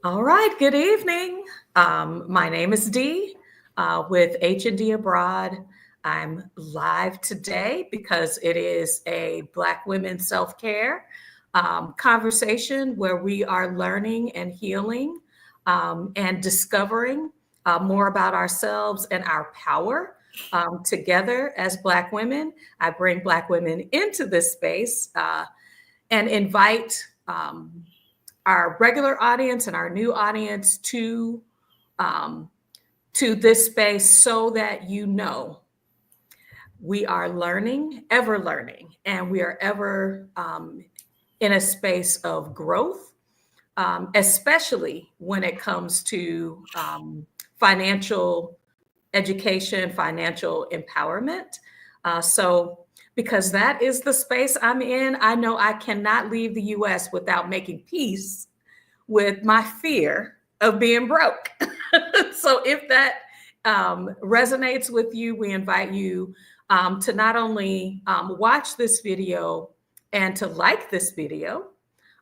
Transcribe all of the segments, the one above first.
All right, good evening. My name is Dee with H&D Abroad. I'm live today because it is a Black women self-care conversation where we are learning and healing and discovering more about ourselves and our power together as Black women. I bring Black women into this space and invite our regular audience and our new audience um, to this space so that you know we are learning, ever learning, and we are ever in a space of growth, especially when it comes to financial education, financial empowerment. So, because that is the space I'm in, I know I cannot leave the US without making peace with my fear of being broke. So, if that resonates with you, we invite you to not only watch this video and to like this video,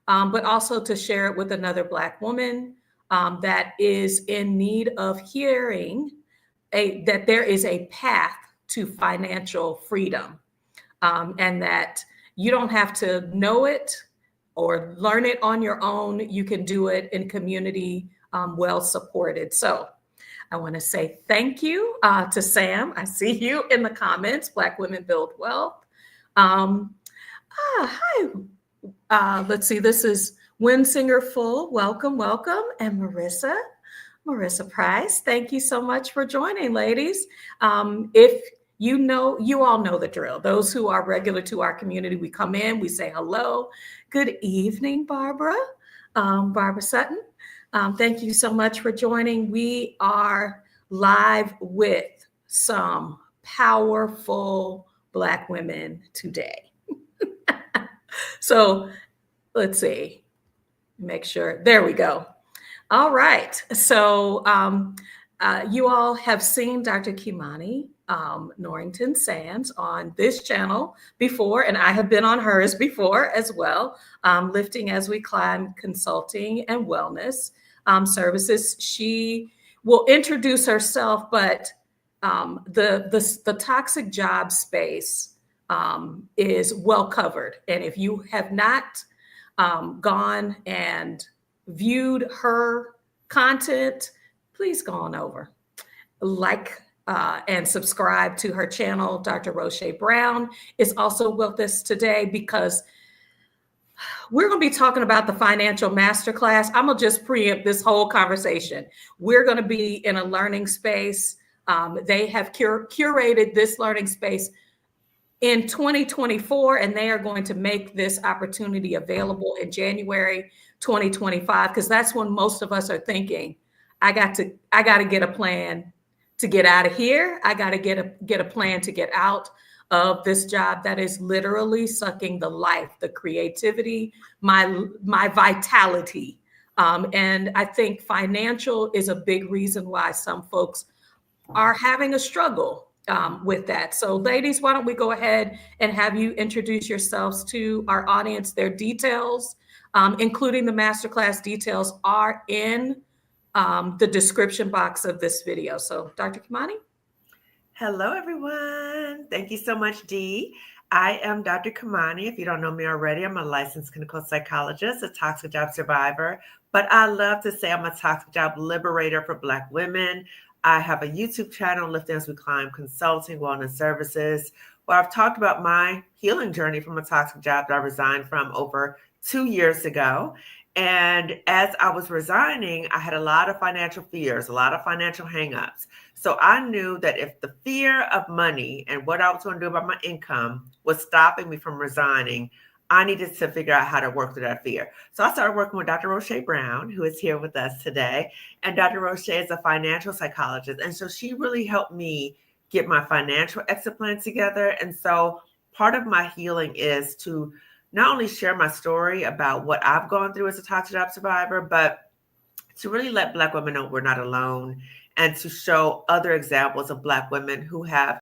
but also to share it with another Black woman that is in need of hearing that there is a path to financial freedom, and that you don't have to know it or learn it on your own. You can do it in community, well supported. So I want to say thank you to Sam. I see you in the comments. Black Women Build Wealth. Hi. Let's see. This is Winsinger Full. Welcome, welcome. And Marissa Price, thank you so much for joining, ladies. If you all know the drill. Those who are regular to our community, we come in, we say hello. Good evening, Barbara. Barbara Sutton. Thank you so much for joining. We are live with some powerful Black women today. So let's see, make sure, there we go. All right, so you all have seen Dr. Kimani Norrington Sands on this channel before, and I have been on hers before as well, Lifting as We Climb Consulting and Wellness Services. She will introduce herself, but the toxic job space is well covered. And if you have not gone and viewed her content, please go on over, like and subscribe to her channel. Dr. Roche Brown is also with us today because we're going to be talking about the financial masterclass. I'm going to just preempt this whole conversation. We're going to be in a learning space. They have curated this learning space in 2024, and they are going to make this opportunity available in January 2025, because that's when most of us are thinking, I got to get a plan to get out of here. I got to get a plan to get out of this job that is literally sucking the life, the creativity, my vitality. And I think financial is a big reason why some folks are having a struggle with that. So ladies, why don't we go ahead and have you introduce yourselves to our audience. Their details, including the masterclass details, are in the description box of this video. So Dr. Kimani. Hello, everyone. Thank you so much, Dee. I am Dr. Kimani. If you don't know me already, I'm a licensed clinical psychologist, a toxic job survivor, but I love to say I'm a toxic job liberator for Black women. I have a YouTube channel, Lifting as We Climb Consulting Wellness Services, where I've talked about my healing journey from a toxic job that I resigned from over 2 years ago. And as I was resigning, I had a lot of financial fears, a lot of financial hangups. So I knew that if the fear of money and what I was going to do about my income was stopping me from resigning, I needed to figure out how to work through that fear. So I started working with Dr. Roche Brown, who is here with us today. And Dr. Roche is a financial psychologist. And so she really helped me get my financial exit plan together. And so part of my healing is to not only share my story about what I've gone through as a toxic job survivor, but to really let Black women know we're not alone, and to show other examples of Black women who have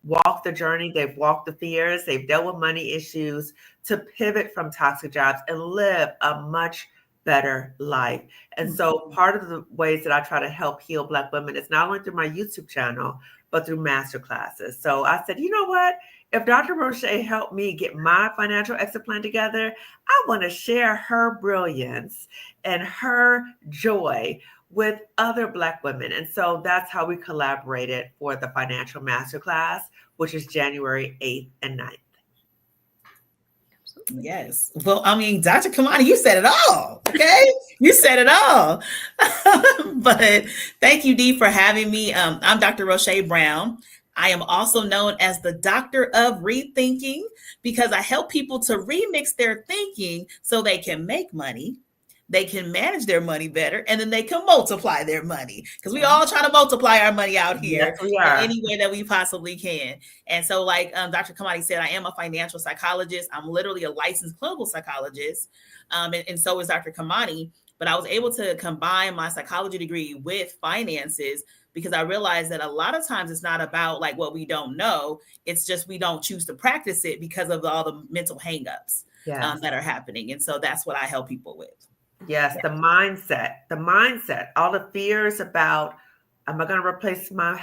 walked the journey, they've walked the fears, they've dealt with money issues, to pivot from toxic jobs and live a much better life. And so part of the ways that I try to help heal Black women is not only through my YouTube channel, but through masterclasses. So I said, you know what? If Dr. Roche helped me get my financial exit plan together, I want to share her brilliance and her joy with other Black women. And so that's how we collaborated for the financial masterclass, which is January 8th and 9th. Yes. Well, I mean, Dr. Kimani, you said it all. Okay. You said it all. But thank you, Dee, for having me. I'm Dr. Roche Brown. I am also known as the Doctor of Rethinking because I help people to remix their thinking so they can make money, they can manage their money better, and then they can multiply their money, because we all try to multiply our money out here in any way that we possibly can. And so, like Dr. Kimani said, I am a financial psychologist. I'm literally a licensed clinical psychologist, and so is Dr. Kimani. But I was able to combine my psychology degree with finances because I realized that a lot of times it's not about like what we don't know. It's just we don't choose to practice it because of all the mental hangups that are happening. And so that's what I help people with. Yes, the mindset, all the fears about, how am I going to replace my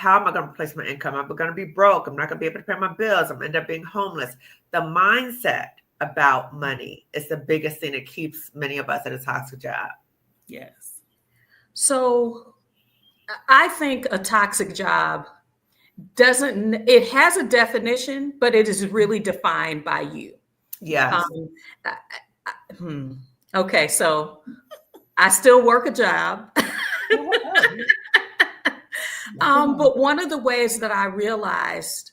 income? I'm going to be broke. I'm not going to be able to pay my bills. I'm going to end up being homeless. The mindset about money is the biggest thing that keeps many of us at a toxic job. Yes. So I think a toxic job it has a definition, but it is really defined by you. Yes. Okay, so I still work a job. But one of the ways that I realized,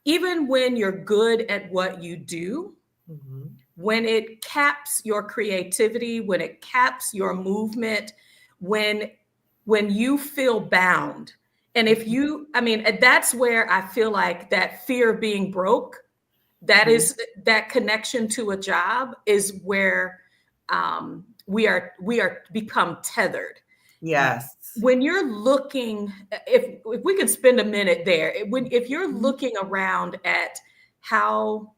even when you're good at what you do, when it caps your creativity, when it caps your movement, when you feel bound, and that's where I feel like that fear of being broke, that is that connection to a job is where we are become tethered. Yes. When you're looking, if we could spend a minute there, if you're looking around at how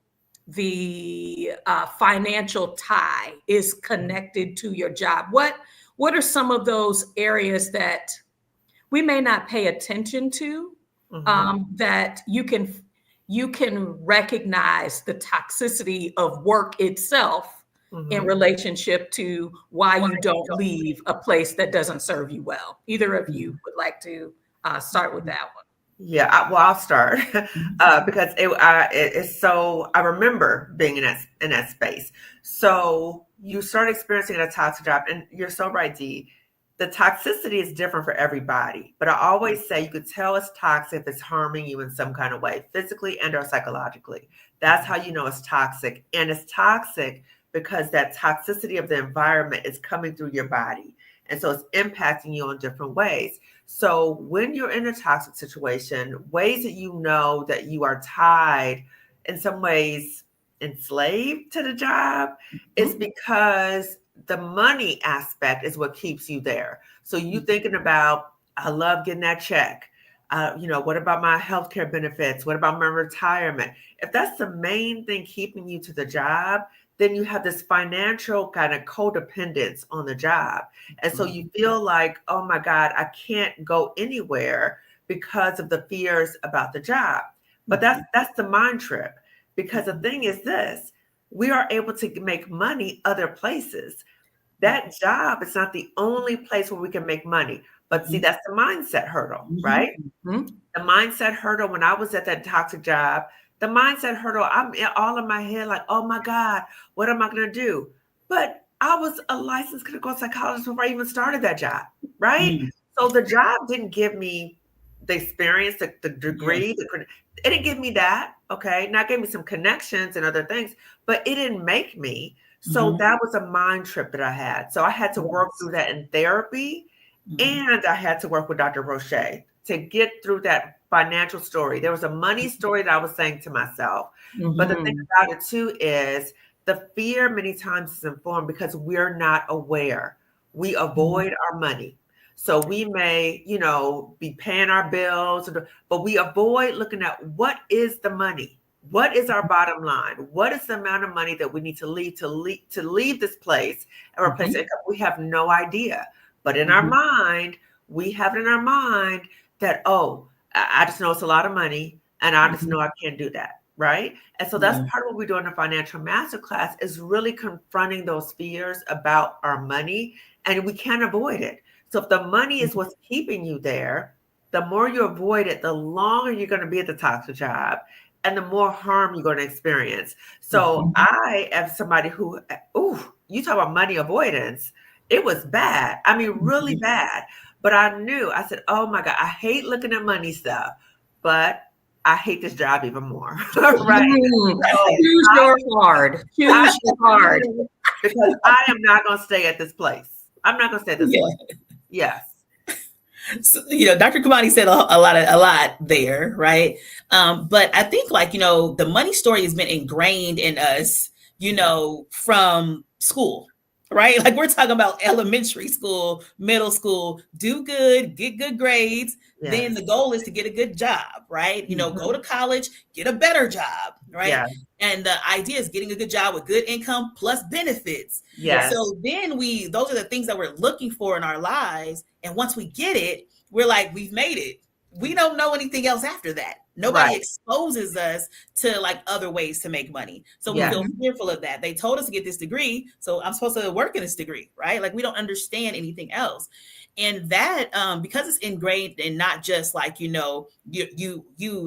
the financial tie is connected to your job, what are some of those areas that we may not pay attention to, that you can recognize the toxicity of work itself in relationship to why you don't leave a place that doesn't serve you well? Either of you would like to start with that one? Yeah, I'll start because it's so. I remember being in that space. So you start experiencing a toxic job, and you're so right, Dee. The toxicity is different for everybody, but I always say you could tell it's toxic if it's harming you in some kind of way, physically and or psychologically. That's how you know it's toxic, and it's toxic because that toxicity of the environment is coming through your body, and so it's impacting you in different ways. So when you're in a toxic situation, ways that you know that you are tied, in some ways enslaved to the job, is because the money aspect is what keeps you there. So you thinking about, I love getting that check. What about my healthcare benefits? What about my retirement? If that's the main thing keeping you to the job, then you have this financial kind of codependence on the job. And so you feel like, oh my God, I can't go anywhere because of the fears about the job. But that's the mind trip. Because the thing is this, we are able to make money other places. That job is not the only place where we can make money. But see, that's the mindset hurdle, right? The mindset hurdle, when I was at that toxic job, the mindset hurdle, I'm all in my head like, oh my God, what am I going to do? But I was a licensed clinical psychologist before I even started that job, right? So the job didn't give me the experience, the degree, it didn't give me that, okay? Now it gave me some connections and other things, but it didn't make me. So that was a mind trip that I had. So I had to work through that in therapy, and I had to work with Dr. Roche to get through that financial story. There was a money story that I was saying to myself. But the thing about it too is the fear many times is informed because we're not aware. We avoid our money. So we may, be paying our bills, but we avoid looking at what is the money What is our bottom line? What is the amount of money that we need to leave this place and replace Mhm. income? We have no idea. But in our Mhm. mind, we have it in our mind that, oh, I just know it's a lot of money and I just Mhm. know I can't do that. Right. And so that's Yeah. part of what we do in the financial masterclass is really confronting those fears about our money, and we can't avoid it. So if the money is what's keeping you there, the more you avoid it, the longer you're going to be at the toxic job and the more harm you're going to experience. So Mhm. I am somebody who, ooh, you talk about money avoidance. It was bad. I mean, really Mhm. bad. But I knew, I said, oh my God, I hate looking at money stuff, but I hate this job even more. Right. So Choose your hard. I Choose your hard. because I am not going to stay at this place. I'm not going to stay at this Yeah. place. Yes. So, Dr. Kimani said a lot there, right? But I think, like, the money story has been ingrained in us, Yeah. from school, right? Like, we're talking about elementary school, middle school, do good, get good grades. Then Yes. the goal is to get a good job, right? Go to college, get a better job, right? Yeah. And the idea is getting a good job with good income plus benefits. Yes. So then those are the things that we're looking for in our lives. And once we get it, we're like, we've made it. We don't know anything else after that. Nobody Right. exposes us to like other ways to make money. So we Yes. feel fearful of that. They told us to get this degree, so I'm supposed to work in this degree, right? Like, we don't understand anything else. And that, because it's ingrained in not just like, you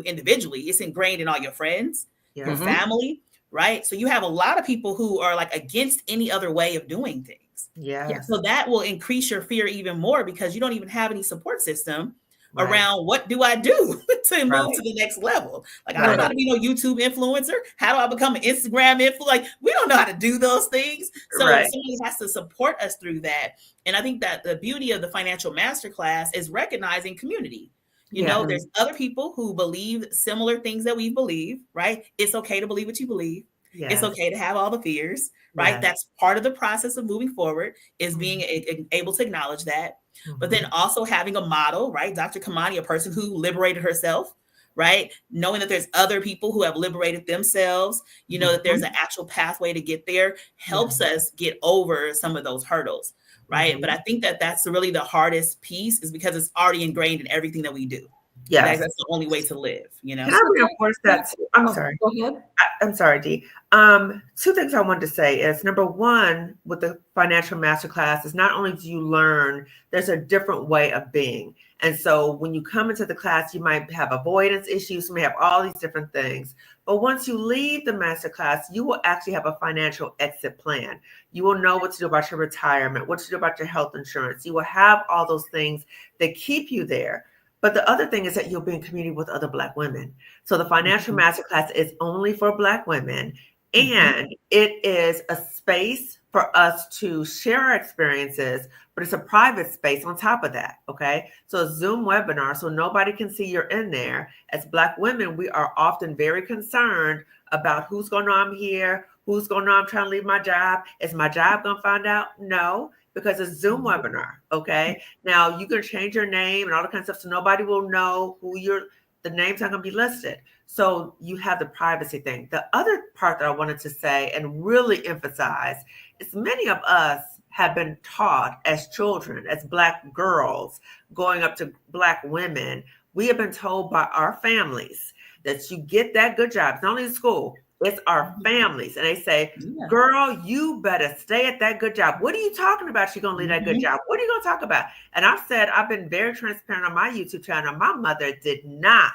individually, it's ingrained in all your friends, your Yes. Mhm. family, right? So you have a lot of people who are like against any other way of doing things. Yes. Yes. So that will increase your fear even more because you don't even have any support system Right. around what do I do to move to Right. the next level. Like, I don't know Right. how to be no YouTube influencer. How do I become an Instagram influencer? Like, we don't know how to do those things. So Right. somebody has to support us through that. And I think that the beauty of the financial masterclass is recognizing community. Yeah. There's other people who believe similar things that we believe, right? It's okay to believe what you believe. It's Yes. okay to have all the fears, right? Yes. That's part of the process of moving forward, is being Mhm. able to acknowledge that. But then Mhm. also having a model, right? Dr. Kimani, a person who liberated herself, right? Knowing that there's other people who have liberated themselves, that there's an Mhm. actual pathway to get there, Yeah. helps us get over some of those hurdles, right? But Mhm. I think that that's really the hardest piece, is because it's already ingrained in everything that we do. Yes. That's the only way to live, Can I So reinforce that too? I'm oh, sorry. go ahead. I'm sorry, Dee. Two things I wanted to say is number one, with the financial masterclass, is not only do you learn, there's a different way of being. And so when you come into the class, you might have avoidance issues, you may have all these different things. But once you leave the masterclass, you will actually have a financial exit plan. You will know what to do about your retirement, what to do about your health insurance. You will have all those things that keep you there. But the other thing is that you'll be in community with other Black women. So the financial Mhm. masterclass is only for Black women, Mhm. and it is a space for us to share our experiences, but it's a private space on top of that. Okay. So a Zoom webinar, so nobody can see you're in there. As Black women, we are often very concerned about who's going to know I'm here, who's going to know I'm trying to leave my job. Is my job going to find out? No, because it's Zoom webinar. Okay. Now you can change your name and all that kind of stuff, so nobody will know who you're. The names aren't going to be listed. So you have the privacy thing. The other part that I wanted to say and really emphasize is many of us have been taught as children, as Black girls, going up to Black women. We have been told by our families that you get that good job. It's not only in school, it's our families. And they say, Yeah. girl, you better stay at that good job. What are you talking about? You're going to leave that good job. What are you going to talk about? And I've said, I've been very transparent on my YouTube channel. My mother did not.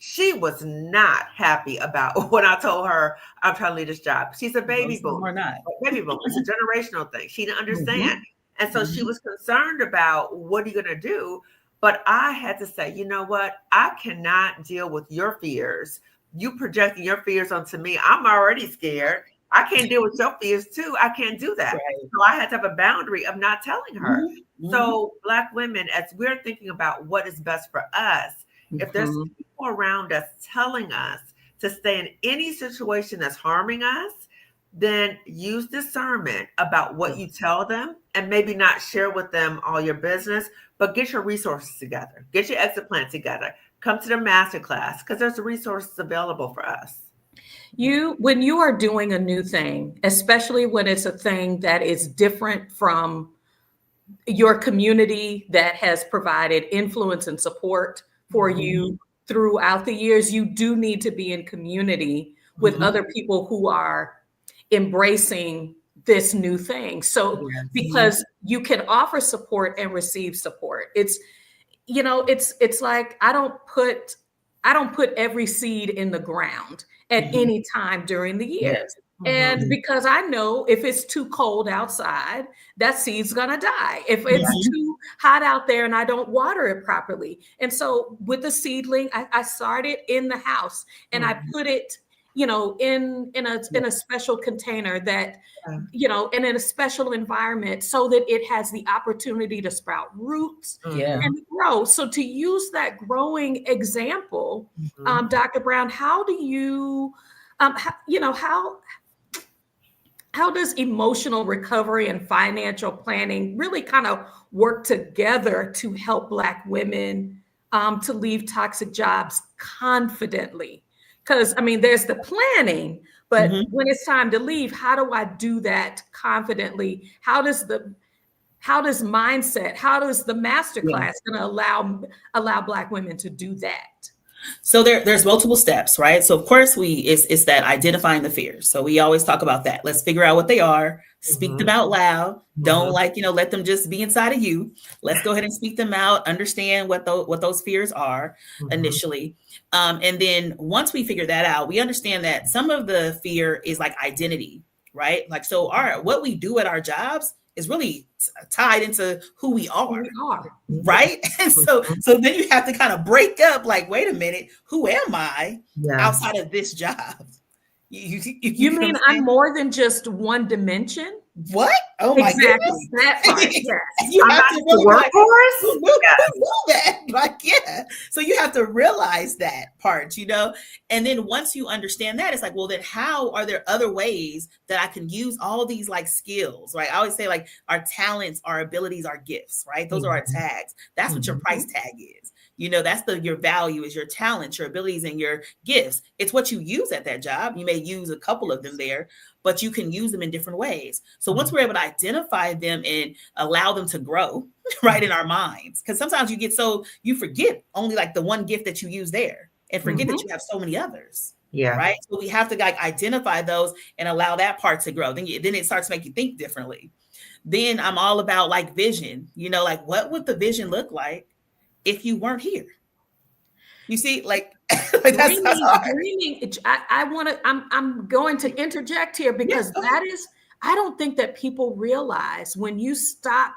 She was not happy about when I told her I'm trying to leave this job. She's a baby Most of them boomer. are not. Baby boomer. It's a generational thing. She didn't understand. Mhm. And so she was concerned about what are you going to do? But I had to say, you know what? I cannot deal with your fears. You projecting your fears onto me. I'm already scared. I can't deal with your fears too. I can't do that. Right. So I had to have a boundary of not telling her. So Black women, as we're thinking about what is best for us, if there's Mhm. people around us telling us to stay in any situation that's harming us, then use discernment about what you tell them and maybe not share with them all your business, but get your resources together. Get your exit plan together. Come to the masterclass because there's resources available for us. When you are doing a new thing, especially when it's a thing that is different from your community that has provided influence and support for you throughout the years, you do need to be in community with other people who are embracing this new thing. So because you can offer support and receive support. It's like I don't put every seed in the ground at any time during the year. Yes. And because I know if it's too cold outside, that seed's gonna die. If it's too hot out there and I don't water it properly. And so with the seedling, I started in the house and I put it, in a special container that, and in a special environment so that it has the opportunity to sprout roots and grow. So to use that growing example, Dr. Brown, how do you, how does emotional recovery and financial planning really kind of work together to help Black women to leave toxic jobs confidently? Because, there's the planning, but when it's time to leave, how do I do that confidently? How does mindset, how does the Masterclass going to allow Black women to do that? So there's multiple steps, right? So of course it's that identifying the fears. So we always talk about that. Let's figure out what they are, speak them out loud. Don't let them just be inside of you. Let's go ahead and speak them out, understand what those fears are initially. And then once we figure that out, we understand that some of the fear is like identity, right? Like, so what we do at our jobs is really tied into who we are. Right? And so then you have to kind of break up, like, wait a minute, who am I outside of this job? You mean I'm more than just one dimension? What? Oh my goodness. That part, yes. You have to really work for us? who knew that? Like, yeah. So you have to realize that part, and then once you understand that, it's like, well, then how are there other ways that I can use all these like skills, right? I always say like our talents, our abilities, our gifts, right? Those are our tags. That's what your price tag is. That's your value is your talents, your abilities, and your gifts. It's what you use at that job. You may use a couple of them there, but you can use them in different ways. So once we're able to identify them and allow them to grow, right, in our minds, because sometimes you forget only like the one gift that you use there and forget that you have so many others. Yeah. Right. So we have to like identify those and allow that part to grow. Then it starts to make you think differently. Then I'm all about like vision, like what would the vision look like if you weren't here? You see, like, that's dreaming. I'm going to interject here because I don't think that people realize when you stop,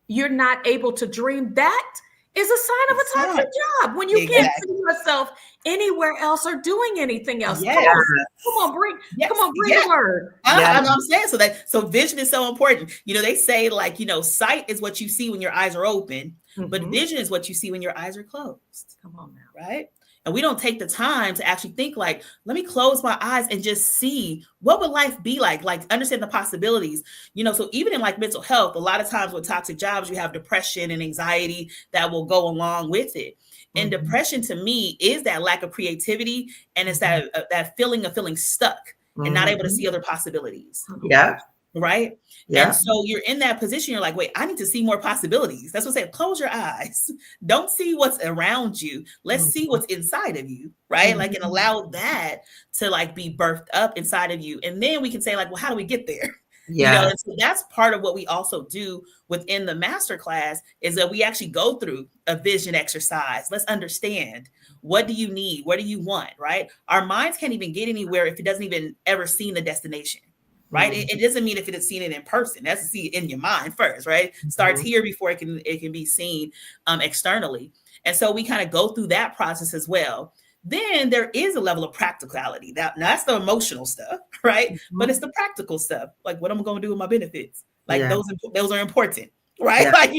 you're not able to dream. That is a sign of a toxic job when you can't see yourself anywhere else or doing anything else. Come on, bring the word. I'm saying so vision is so important. They say like, sight is what you see when your eyes are open, but vision is what you see when your eyes are closed. Come on now. Right? And we don't take the time to actually think like, let me close my eyes and just see what would life be like understand the possibilities. So even in like mental health, a lot of times with toxic jobs, you have depression and anxiety that will go along with it. And depression to me is that lack of creativity. And it's that feeling of feeling stuck and not able to see other possibilities. Yeah. Right. Yeah. And so you're in that position. You're like, wait, I need to see more possibilities. That's what I say. Close your eyes. Don't see what's around you. Let's see what's inside of you. Right. Like, and allow that to like be birthed up inside of you. And then we can say like, well, how do we get there? Yeah. And so that's part of what we also do within the masterclass is that we actually go through a vision exercise. Let's understand, what do you need? What do you want? Right. Our minds can't even get anywhere if it doesn't even ever see the destination. Right. It doesn't mean if it has seen it in person, that's to see it in your mind first. Right. Starts here before it can be seen externally. And so we kind of go through that process as well. Then there is a level of practicality. That's the emotional stuff. Right. But it's the practical stuff. Like, what am I going to do with my benefits? Like those are important. Right. Like,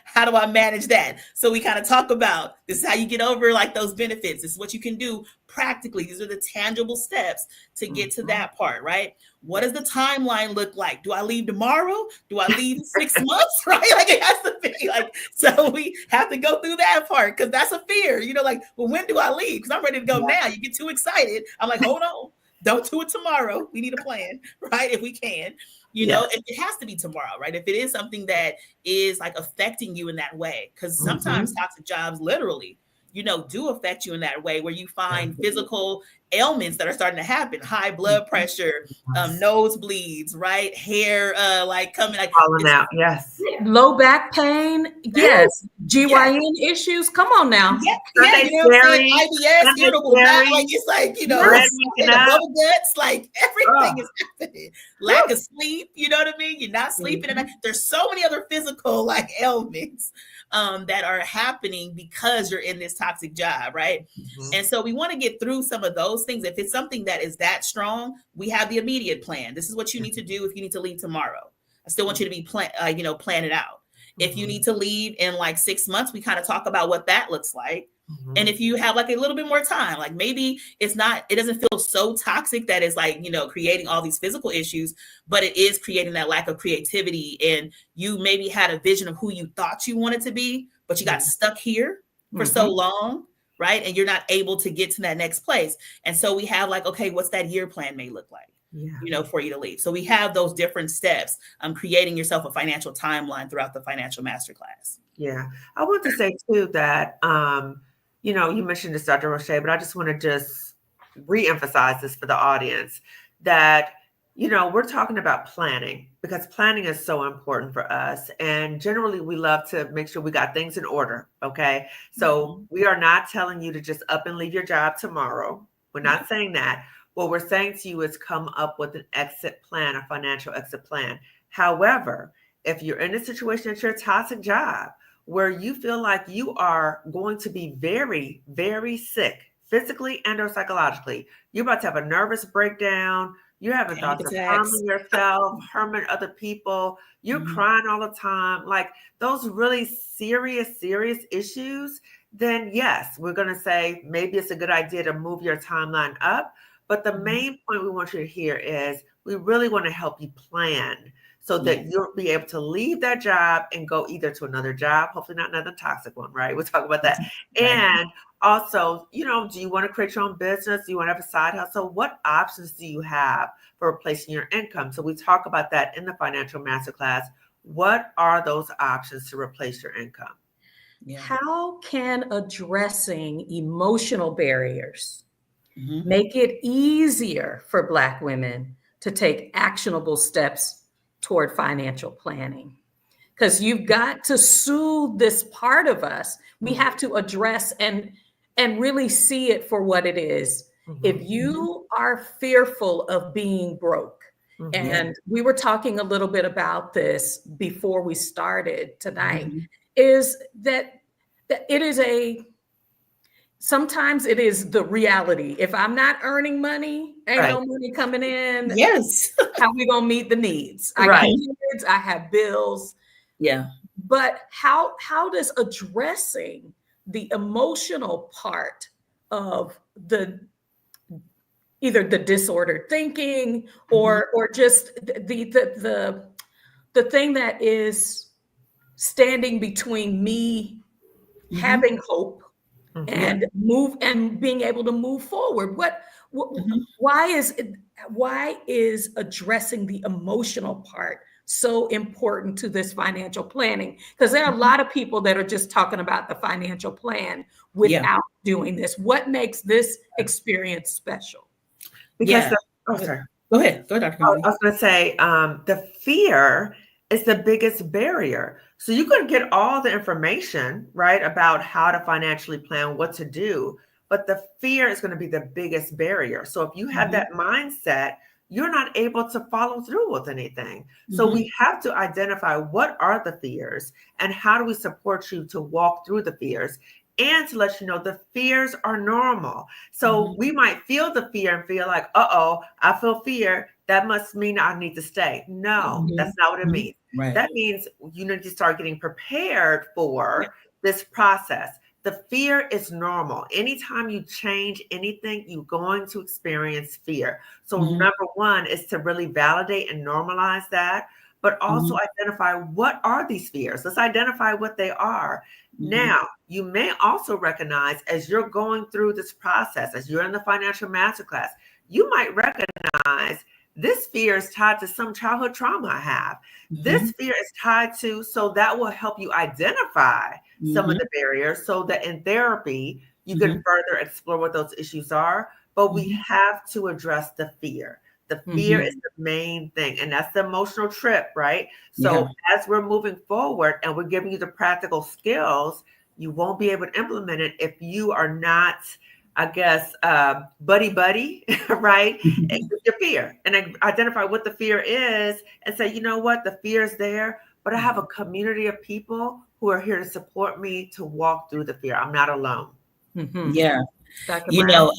how do I manage that? So we kind of talk about this is how you get over like those benefits. This is what you can do practically. These are the tangible steps to get to that part. Right. What does the timeline look like? Do I leave tomorrow? Do I leave 6 months? Right. Like it has to be like, so we have to go through that part because that's a fear, like, well, when do I leave? Because I'm ready to go now. You get too excited. I'm like, hold on. Don't do it tomorrow. We need a plan, right? If we can, it has to be tomorrow, right? If it is something that is like affecting you in that way, because sometimes toxic jobs literally, do affect you in that way where you find physical ailments that are starting to happen, high blood pressure, nosebleeds, right? Hair, like coming, like falling out. Yes. Low back pain. Yes. GYN issues. Come on now. Yeah, you know what I'm saying? IBS, irritable bowel, like it's like, bubble guts, like everything is happening. Lack of sleep, you know what I mean? You're not sleeping at night. There's so many other physical like ailments that are happening because you're in this toxic job, right? And so we want to get through some of those things. If it's something that is that strong, we have the immediate plan. This is what you need to do if you need to leave tomorrow. I still want you to be plan it out. If you need to leave in like 6 months, we kind of talk about what that looks like. And if you have like a little bit more time, like maybe it doesn't feel so toxic that it's like, creating all these physical issues, but it is creating that lack of creativity. And you maybe had a vision of who you thought you wanted to be, but you got stuck here for so long, right? And you're not able to get to that next place. And so we have like, okay, what's that year plan may look like? For you to leave. So we have those different steps, creating yourself a financial timeline throughout the financial masterclass. Yeah. I want to say too that, you mentioned this, Dr. Roche, but I just want to just reemphasize this for the audience that, we're talking about planning because planning is so important for us. And generally we love to make sure we got things in order. Okay. So we are not telling you to just up and leave your job tomorrow. We're not saying that. What we're saying to you is come up with an exit plan, a financial exit plan. However, if you're in a situation at your toxic job where you feel like you are going to be very, very sick, physically and or psychologically, you're about to have a nervous breakdown, you're having thoughts of harming yourself, harming other people, you're crying all the time, like those really serious issues, then yes, we're going to say maybe it's a good idea to move your timeline up. But the main point we want you to hear is we really want to help you plan so that you'll be able to leave that job and go either to another job, hopefully not another toxic one, right? We'll talk about that. And also, do you want to create your own business? Do you want to have a side hustle? What options do you have for replacing your income? So we talk about that in the financial masterclass. What are those options to replace your income? How can addressing emotional barriers make it easier for Black women to take actionable steps toward financial planning? Because you've got to soothe this part of us. We have to address and really see it for what it is. If you are fearful of being broke, and we were talking a little bit about this before we started tonight, is that it is sometimes it is the reality. If I'm not earning money, ain't no money coming in. Yes. How we gonna meet the needs? I got kids, I have bills. Yeah. But how does addressing the emotional part of either the disordered thinking or just the thing that is standing between me having hope and being able to move forward? Why is addressing the emotional part so important to this financial planning? Because there are a lot of people that are just talking about the financial plan without doing this. What makes this experience special? Because sorry. Go ahead, Dr. I was going to say the fear is the biggest barrier. So you can get all the information, right, about how to financially plan, what to do, but the fear is going to be the biggest barrier. So if you have that mindset, you're not able to follow through with anything. So we have to identify what are the fears and how do we support you to walk through the fears and to let you know the fears are normal. So we might feel the fear and feel like, I feel fear. That must mean I need to stay. No, that's not what it means. Right. That means you need to start getting prepared for this process. The fear is normal. Anytime you change anything, you're going to experience fear. So number one is to really validate and normalize that, but also identify what are these fears. Let's identify what they are. Now, you may also recognize as you're going through this process, as you're in the financial masterclass, you might recognize this fear is tied to some childhood trauma I have. This fear is tied to, so that will help you identify some of the barriers so that in therapy, you can further explore what those issues are. But we have to address the fear. The fear is the main thing. And that's the emotional trip, right? So as we're moving forward and we're giving you the practical skills, you won't be able to implement it if you are not, I guess, buddy, right? And with your fear, and identify what the fear is and say, you know what, the fear is there, but I have a community of people who are here to support me to walk through the fear. I'm not alone. Yeah. You know,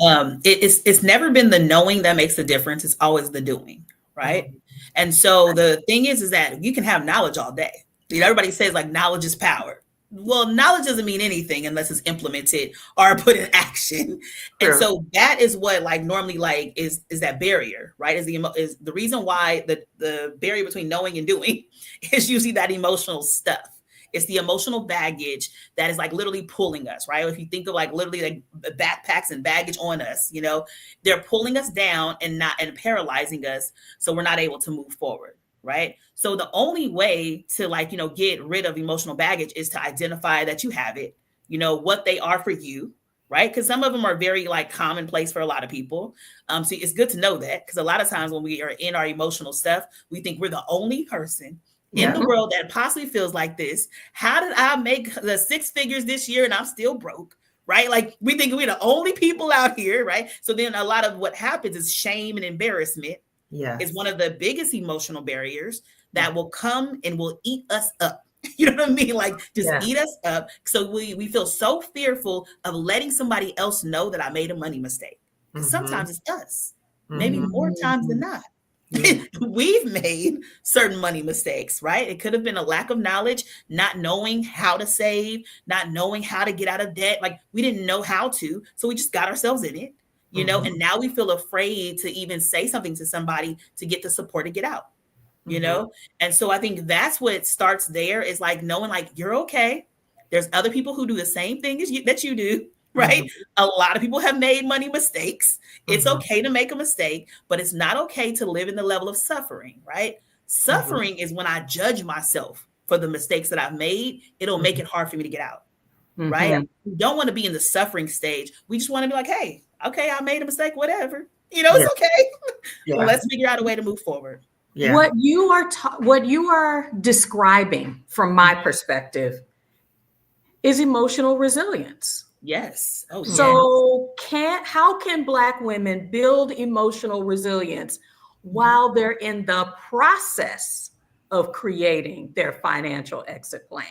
it's never been the knowing that makes the difference. It's always the doing, right? And so the thing is that you can have knowledge all day. You know, everybody says like knowledge is power. Well, knowledge doesn't mean anything unless it's implemented or put in action. And so that is what like normally like is that barrier, right? Is the reason why the barrier between knowing and doing is usually that emotional stuff. It's the emotional baggage that is like literally pulling us, right? If you think of like literally like backpacks and baggage on us, you know, they're pulling us down and paralyzing us. So we're not able to move forward, right? So the only way to like, you know, get rid of emotional baggage is to identify that you have it, you know, what they are for you, right? Because some of them are very like commonplace for a lot of people. So it's good to know that, because a lot of times when we are in our emotional stuff, we think we're the only person in the world that possibly feels like this. How did I make the 6 figures this year and I'm still broke, right? Like we think we're the only people out here, right? So then a lot of what happens is shame and embarrassment is one of the biggest emotional barriers that will come and will eat us up. You know what I mean? Like just eat us up. So we feel so fearful of letting somebody else know that I made a money mistake. Because sometimes it's us, maybe more times than not. We've made certain money mistakes, right? It could have been a lack of knowledge, not knowing how to save, not knowing how to get out of debt. Like we didn't know how to, so we just got ourselves in it, you know, and now we feel afraid to even say something to somebody to get the support to get out, you know? And so I think that's what starts there, is like knowing like you're okay. There's other people who do the same thing as you, that you do. Right? A lot of people have made money mistakes. It's okay to make a mistake, but it's not okay to live in the level of suffering, right? Suffering is when I judge myself for the mistakes that I've made. It'll make it hard for me to get out, right? We don't want to be in the suffering stage. We just want to be like, hey, okay, I made a mistake, whatever. You know, it's okay. Let's figure out a way to move forward. What you are describing from my perspective is emotional resilience. Yes. Oh, so how can Black women build emotional resilience while they're in the process of creating their financial exit plan?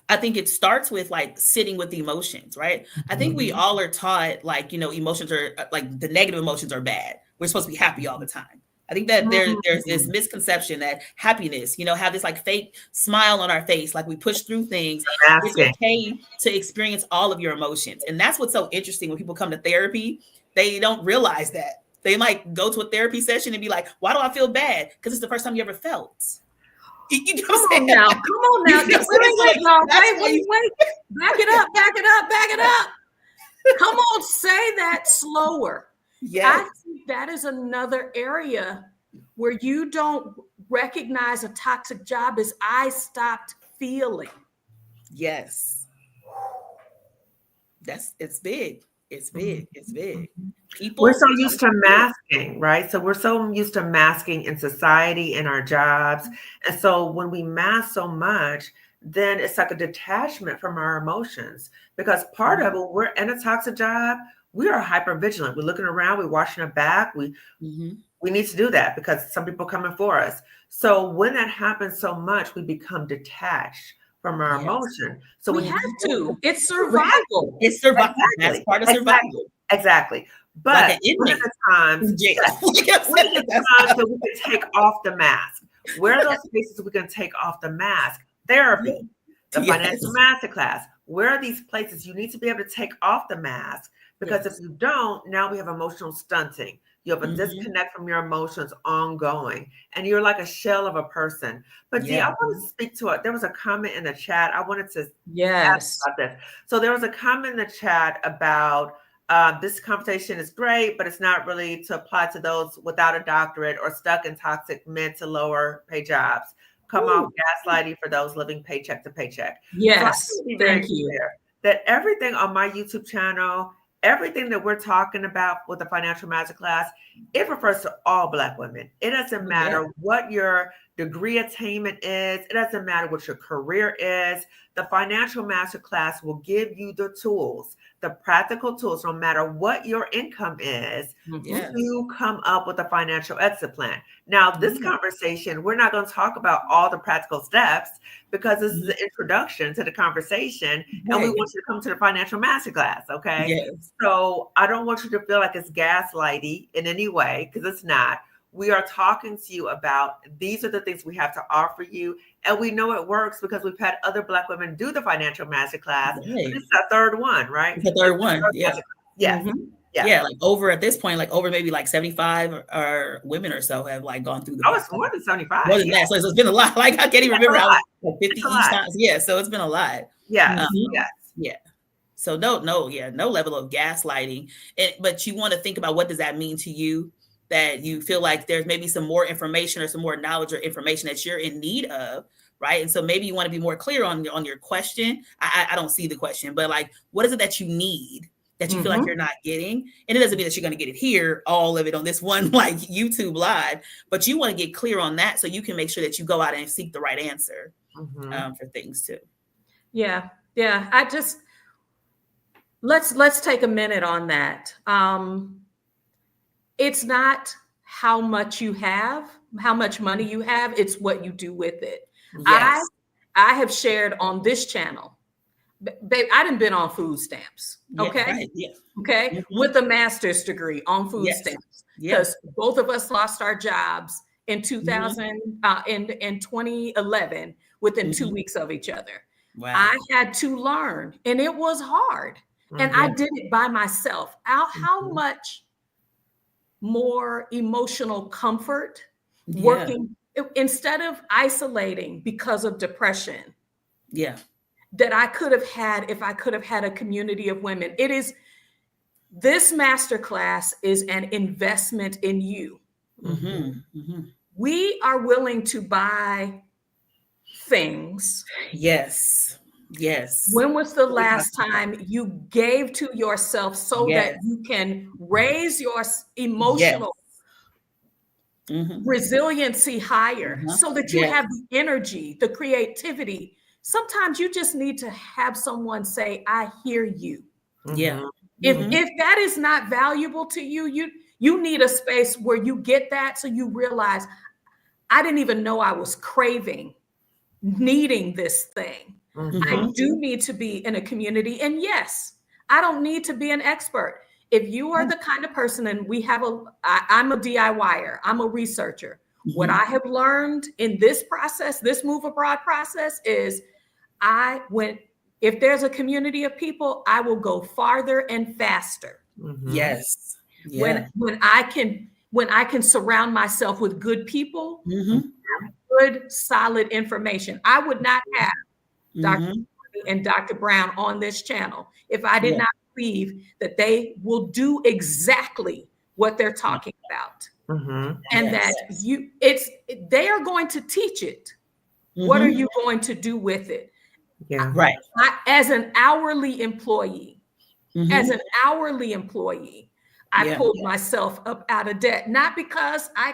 I think it starts with like sitting with the emotions, right? I think we all are taught like, you know, emotions are like the negative emotions are bad. We're supposed to be happy all the time. I think that there's this misconception that happiness, you know, have this like fake smile on our face, like we push through things. It's okay to experience all of your emotions. And that's what's so interesting when people come to therapy. They don't realize that. They might go to a therapy session and be like, why do I feel bad? Because it's the first time you ever felt. You know what I'm saying? Come on now. Wait. Back it up. Come on, say that slower. I think that is another area where you don't recognize a toxic job as I stopped feeling. Yes. It's big. It's big. People, we're so used to masking, right? So we're so used to masking in society, in our jobs. And so when we mask so much, then it's like a detachment from our emotions, because part of it, we're in a toxic job. We are hyper vigilant. We're looking around, we're watching our back. We need to do that because some people are coming for us. So when that happens so much, we become detached from our emotion. So we have to. It's survival. It's survival. That's part of survival. Exactly. But one of the times that we can take off the mask. Where are those places we can take off the mask? Therapy, the financial masterclass. Where are these places you need to be able to take off the mask? Because if you don't, now we have emotional stunting. You have a disconnect from your emotions ongoing, and you're like a shell of a person. But Dee, I want to speak to it. There was a comment in the chat. I wanted to ask about this. So there was a comment in the chat about this conversation is great, but it's not really to apply to those without a doctorate or stuck in toxic mid to lower pay jobs. Come off gaslighting for those living paycheck to paycheck. Yes, so I be very thank you. clear that everything on my YouTube channel, everything that we're talking about with the Financial Masterclass, it refers to all Black women. It doesn't matter what your degree attainment is. It doesn't matter what your career is. The Financial Masterclass will give you the tools, the practical tools, no matter what your income is, to come up with a financial exit plan. Now, this conversation, we're not going to talk about all the practical steps because this is the introduction to the conversation, and we want you to come to the Financial Masterclass, okay? Yes. So I don't want you to feel like it's gaslighty in any way, because it's not. We are talking to you about these are the things we have to offer you. And we know it works because we've had other Black women do the Financial Masterclass. This is our third one, right? It's the third one. Yeah. Yes. Yeah. Like over at this point, like over maybe like 75 or women or so have like gone through the it's more than 75. More than that. So it's been a lot. Like I can't even remember. I was like 50 each time. Yeah. So it's been a lot. Yeah. Yeah. So no level of gaslighting. But you want to think about, what does that mean to you? That you feel like there's maybe some more information or some more knowledge or information that you're in need of, right? And so maybe you want to be more clear on your question. I don't see the question, but like, what is it that you need that you feel like you're not getting? And it doesn't mean that you're going to get it here, all of it on this one like YouTube live, but you want to get clear on that so you can make sure that you go out and seek the right answer for things too. Yeah. I just, let's take a minute on that. It's not how much you have, how much money you have, it's what you do with it. Yes. I have shared on this channel, babe, I done been on food stamps, okay? Okay, with a master's degree on food stamps, because both of us lost our jobs in 2011 within 2 weeks of each other. Wow. I had to learn, and it was hard, and I did it by myself. How much more emotional comfort working instead of isolating because of depression that I could have had if I could have had a community of women. This masterclass is an investment in you. We are willing to buy things. Yes. When was the last time you gave to yourself so that you can raise your emotional resiliency higher, so that you have the energy, the creativity? Sometimes you just need to have someone say, I hear you. If that is not valuable to you, you need a space where you get that, so you realize, I didn't even know I was needing this thing. I do need to be in a community. And yes, I don't need to be an expert. If you are the kind of person, and I'm a DIYer, I'm a researcher. What I have learned in this process, this move abroad process, is if there's a community of people, I will go farther and faster. Yes. When I can surround myself with good people, good, solid information. I would not have Dr. and Dr. Brown on this channel if I did not believe that they will do exactly what they're talking about. And that they are going to teach it. What are you going to do with it? Right. As an hourly employee, I pulled myself up out of debt, not because I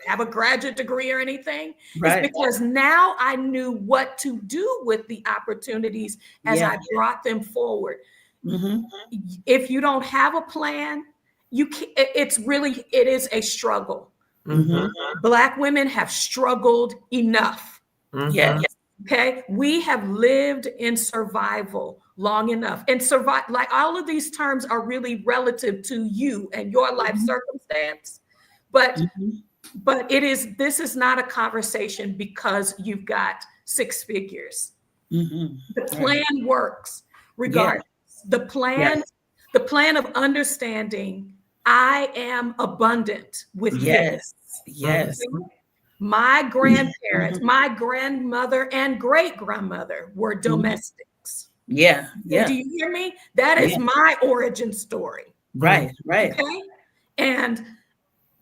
have a graduate degree or anything. It's because now I knew what to do with the opportunities as I brought them forward. If you don't have a plan, it is a struggle. Black women have struggled enough. Okay, we have lived in survival long enough, and survive. Like, all of these terms are really relative to you and your life circumstance, but this is not a conversation because you've got 6 figures. The plan works regardless. The plan of understanding I am abundant with yes. My grandparents, my grandmother and great grandmother were domestics. Yeah. Yeah. Do you hear me? That is my origin story. Right. Right. Okay. And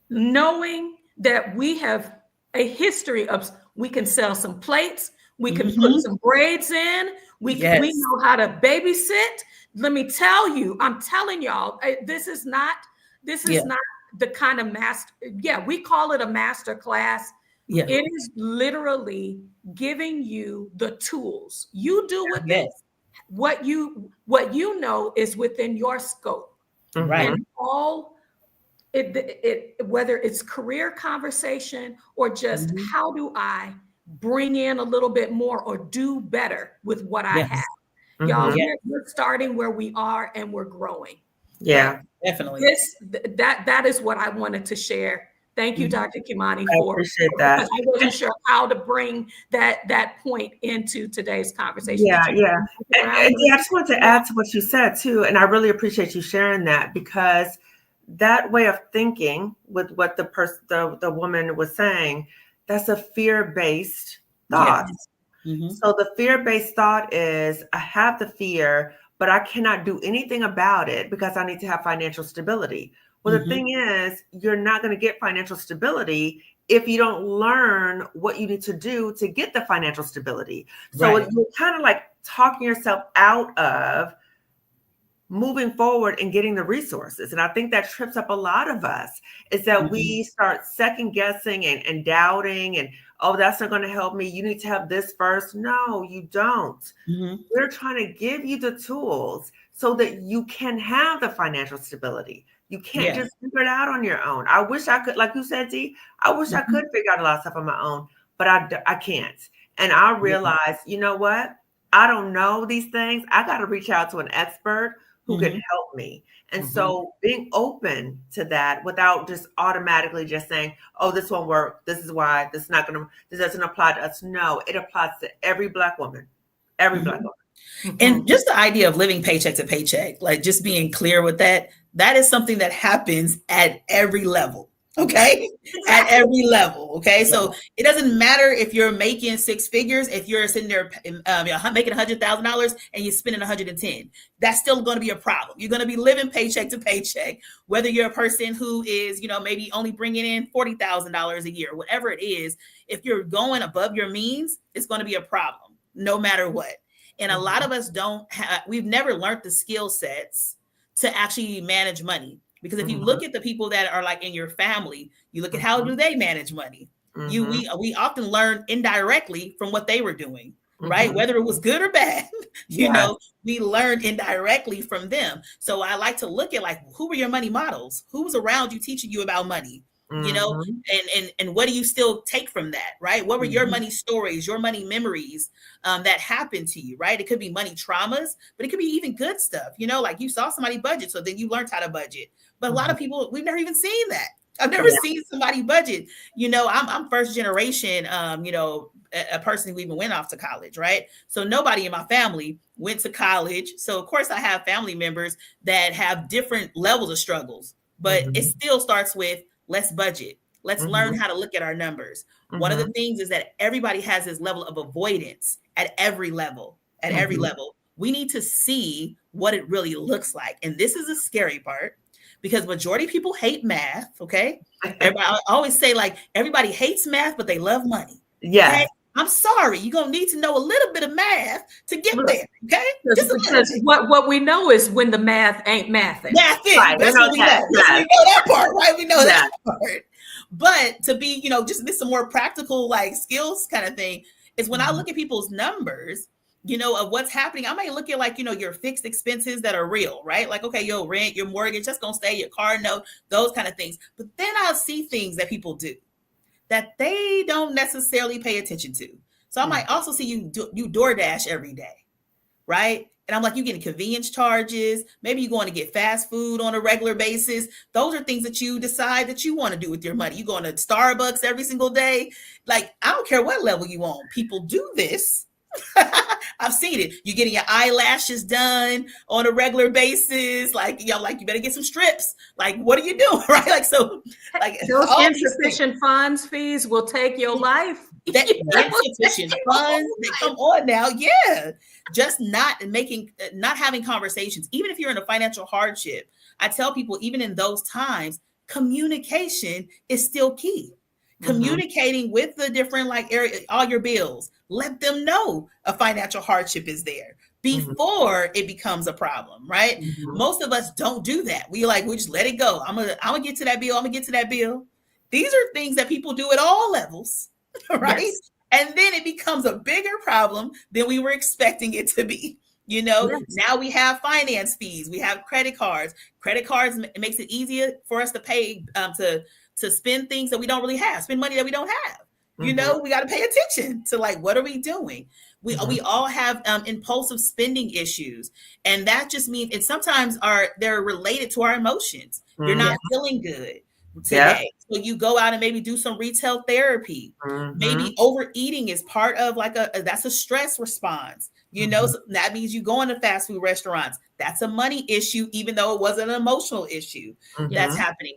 knowing that we have a history of, we can sell some plates, we can put some braids in, we know how to babysit. Let me tell you, I'm telling y'all, this is not the kind of we call it a master class. Yeah. It is literally giving you the tools. You do with this what you know is within your scope. Right. And all it whether it's career conversation or just how do I bring in a little bit more or do better with what I have. Y'all, we're starting where we are and we're growing. Yeah, definitely. That is what I wanted to share. Thank you, Dr. Kimani, I appreciate that. Because I wasn't sure how to bring that point into today's conversation. Yeah. And I just want to add to what you said too, and I really appreciate you sharing that, because that way of thinking with what the woman was saying, that's a fear-based thought. So the fear-based thought is, I have the fear, but I cannot do anything about it because I need to have financial stability. Well, the thing is, you're not going to get financial stability if you don't learn what you need to do to get the financial stability. So you're kind of like talking yourself out of moving forward and getting the resources. And I think that trips up a lot of us, is that we start second guessing and doubting and, oh, that's not going to help me. You need to have this first. No, you don't. We're trying to give you the tools so that you can have the financial stability. You can't just figure it out on your own. I wish I could, like you said, Dee, I wish I could figure out a lot of stuff on my own, but I can't. And I realize, you know what? I don't know these things. I got to reach out to an expert who can help me. And so being open to that without just automatically just saying, oh, this won't work. This is why this doesn't apply to us. No, it applies to every Black woman, every Black woman. And just the idea of living paycheck to paycheck, like just being clear with that is something that happens at every level. Okay. At every level. Okay. So it doesn't matter if you're making six figures, if you're sitting there making $100,000 and you're spending 110, that's still going to be a problem. You're going to be living paycheck to paycheck, whether you're a person who is, maybe only bringing in $40,000 a year, whatever it is. If you're going above your means, it's going to be a problem no matter what. And a lot of us we've never learned the skill sets to actually manage money. Because if you look at the people that are like in your family, you look at how do they manage money. We often learn indirectly from what they were doing, right? Whether it was good or bad, we learned indirectly from them. So I like to look at, like, who were your money models? Who was around you teaching you about money? And what do you still take from that, right? What were your money stories, your money memories that happened to you, right? It could be money traumas, but it could be even good stuff, like you saw somebody budget, so then you learned how to budget. But a lot of people, we've never even seen that. I've never seen somebody budget. I'm first generation, a person who even went off to college, right? So nobody in my family went to college. So of course I have family members that have different levels of struggles, but it still starts with, let's budget. Let's learn how to look at our numbers. One of the things is that everybody has this level of avoidance at every level. Every level, we need to see what it really looks like. And this is a scary part, because majority of people hate math. Okay. I always say, like, everybody hates math, but they love money. Yeah. Okay? I'm sorry. You're going to need to know a little bit of math to get there. Okay. Because what we know is when the math ain't mathing. Right. That's what we know. We know that part, right? We know that part. But to be, just this a more practical, like, skills kind of thing is when I look at people's numbers, of what's happening. I might look at, like, your fixed expenses that are real, right? Like, okay, your rent, your mortgage, that's going to stay, your car note, those kind of things. But then I'll see things that people do that they don't necessarily pay attention to. So I might also see you DoorDash every day, right? And I'm like, you're getting convenience charges. Maybe you're going to get fast food on a regular basis. Those are things that you decide that you want to do with your money. You're going to Starbucks every single day. Like, I don't care what level you on. People do this. I've seen it. You're getting your eyelashes done on a regular basis. Like, like you better get some strips. Like, what are you doing? Right? Like, so like those insufficient funds fees will take your life. That insufficient funds, they come on now. Yeah. Just not having conversations. Even if you're in a financial hardship, I tell people, even in those times, communication is still key. Communicating with the different all your bills, let them know a financial hardship is there before it becomes a problem, right? Most of us don't do that. We just let it go. I'm gonna get to that bill. I'm gonna get to that bill. These are things that people do at all levels, right? Yes. And then it becomes a bigger problem than we were expecting it to be. Now we have finance fees. We have credit cards. Credit cards makes it easier for us to pay to spend things that we don't really have, spend money that we don't have. We got to pay attention to what are we doing? We all have impulsive spending issues. And that just means, and sometimes they're related to our emotions. You're not feeling good today. So you go out and maybe do some retail therapy. Maybe overeating is part of that's a stress response. So that means you go into fast food restaurants. That's a money issue, even though it wasn't an emotional issue that's happening.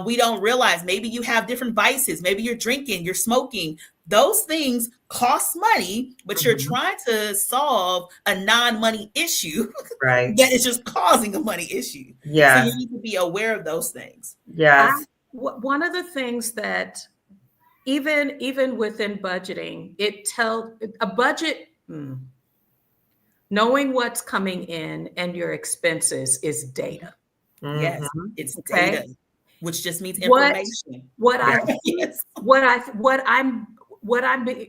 We don't realize maybe you have different vices. Maybe you're drinking, you're smoking. Those things cost money, but you're trying to solve a non-money issue that is just causing a money issue. Yeah. So you need to be aware of those things. Yes. One of the things that even within budgeting, it tells a budget. Knowing what's coming in and your expenses is data. Yes, it's data, which just means information. What I'm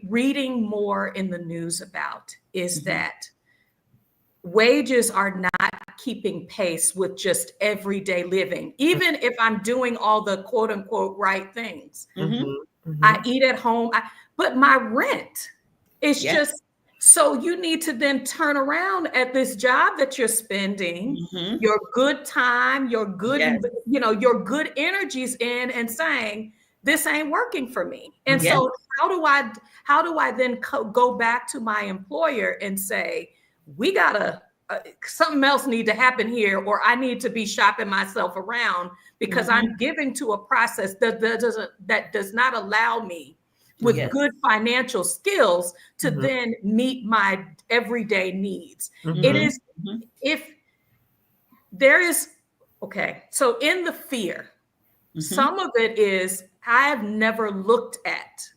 reading more in the news about is that wages are not keeping pace with just everyday living. Even if I'm doing all the quote unquote right things, I eat at home, but my rent is just. So you need to then turn around at this job that you're spending your good time, your good, your good energies in, and saying, this ain't working for me. And so how do I then go back to my employer and say, we gotta, something else need to happen here, or I need to be shopping myself around because I'm giving to a process that does not allow me with good financial skills to then meet my everyday needs. It is, if there is, so in the fear, some of it is, I have never looked at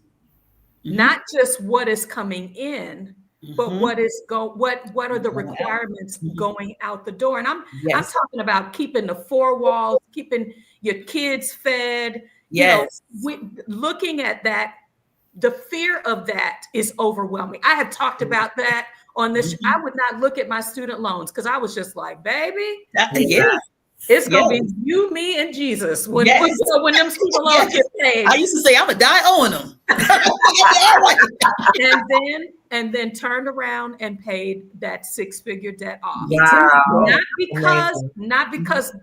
not just what is coming in, but what are the requirements going out the door. And I'm talking about keeping the four walls, keeping your kids fed, looking at that. The fear of that is overwhelming. I have talked about that on this. I would not look at my student loans because I was just like, baby, it's going to be you, me, and Jesus when them student loans get paid. I used to say, I'm going to die owing them. and then turned around and paid that six-figure debt off. Wow. Not because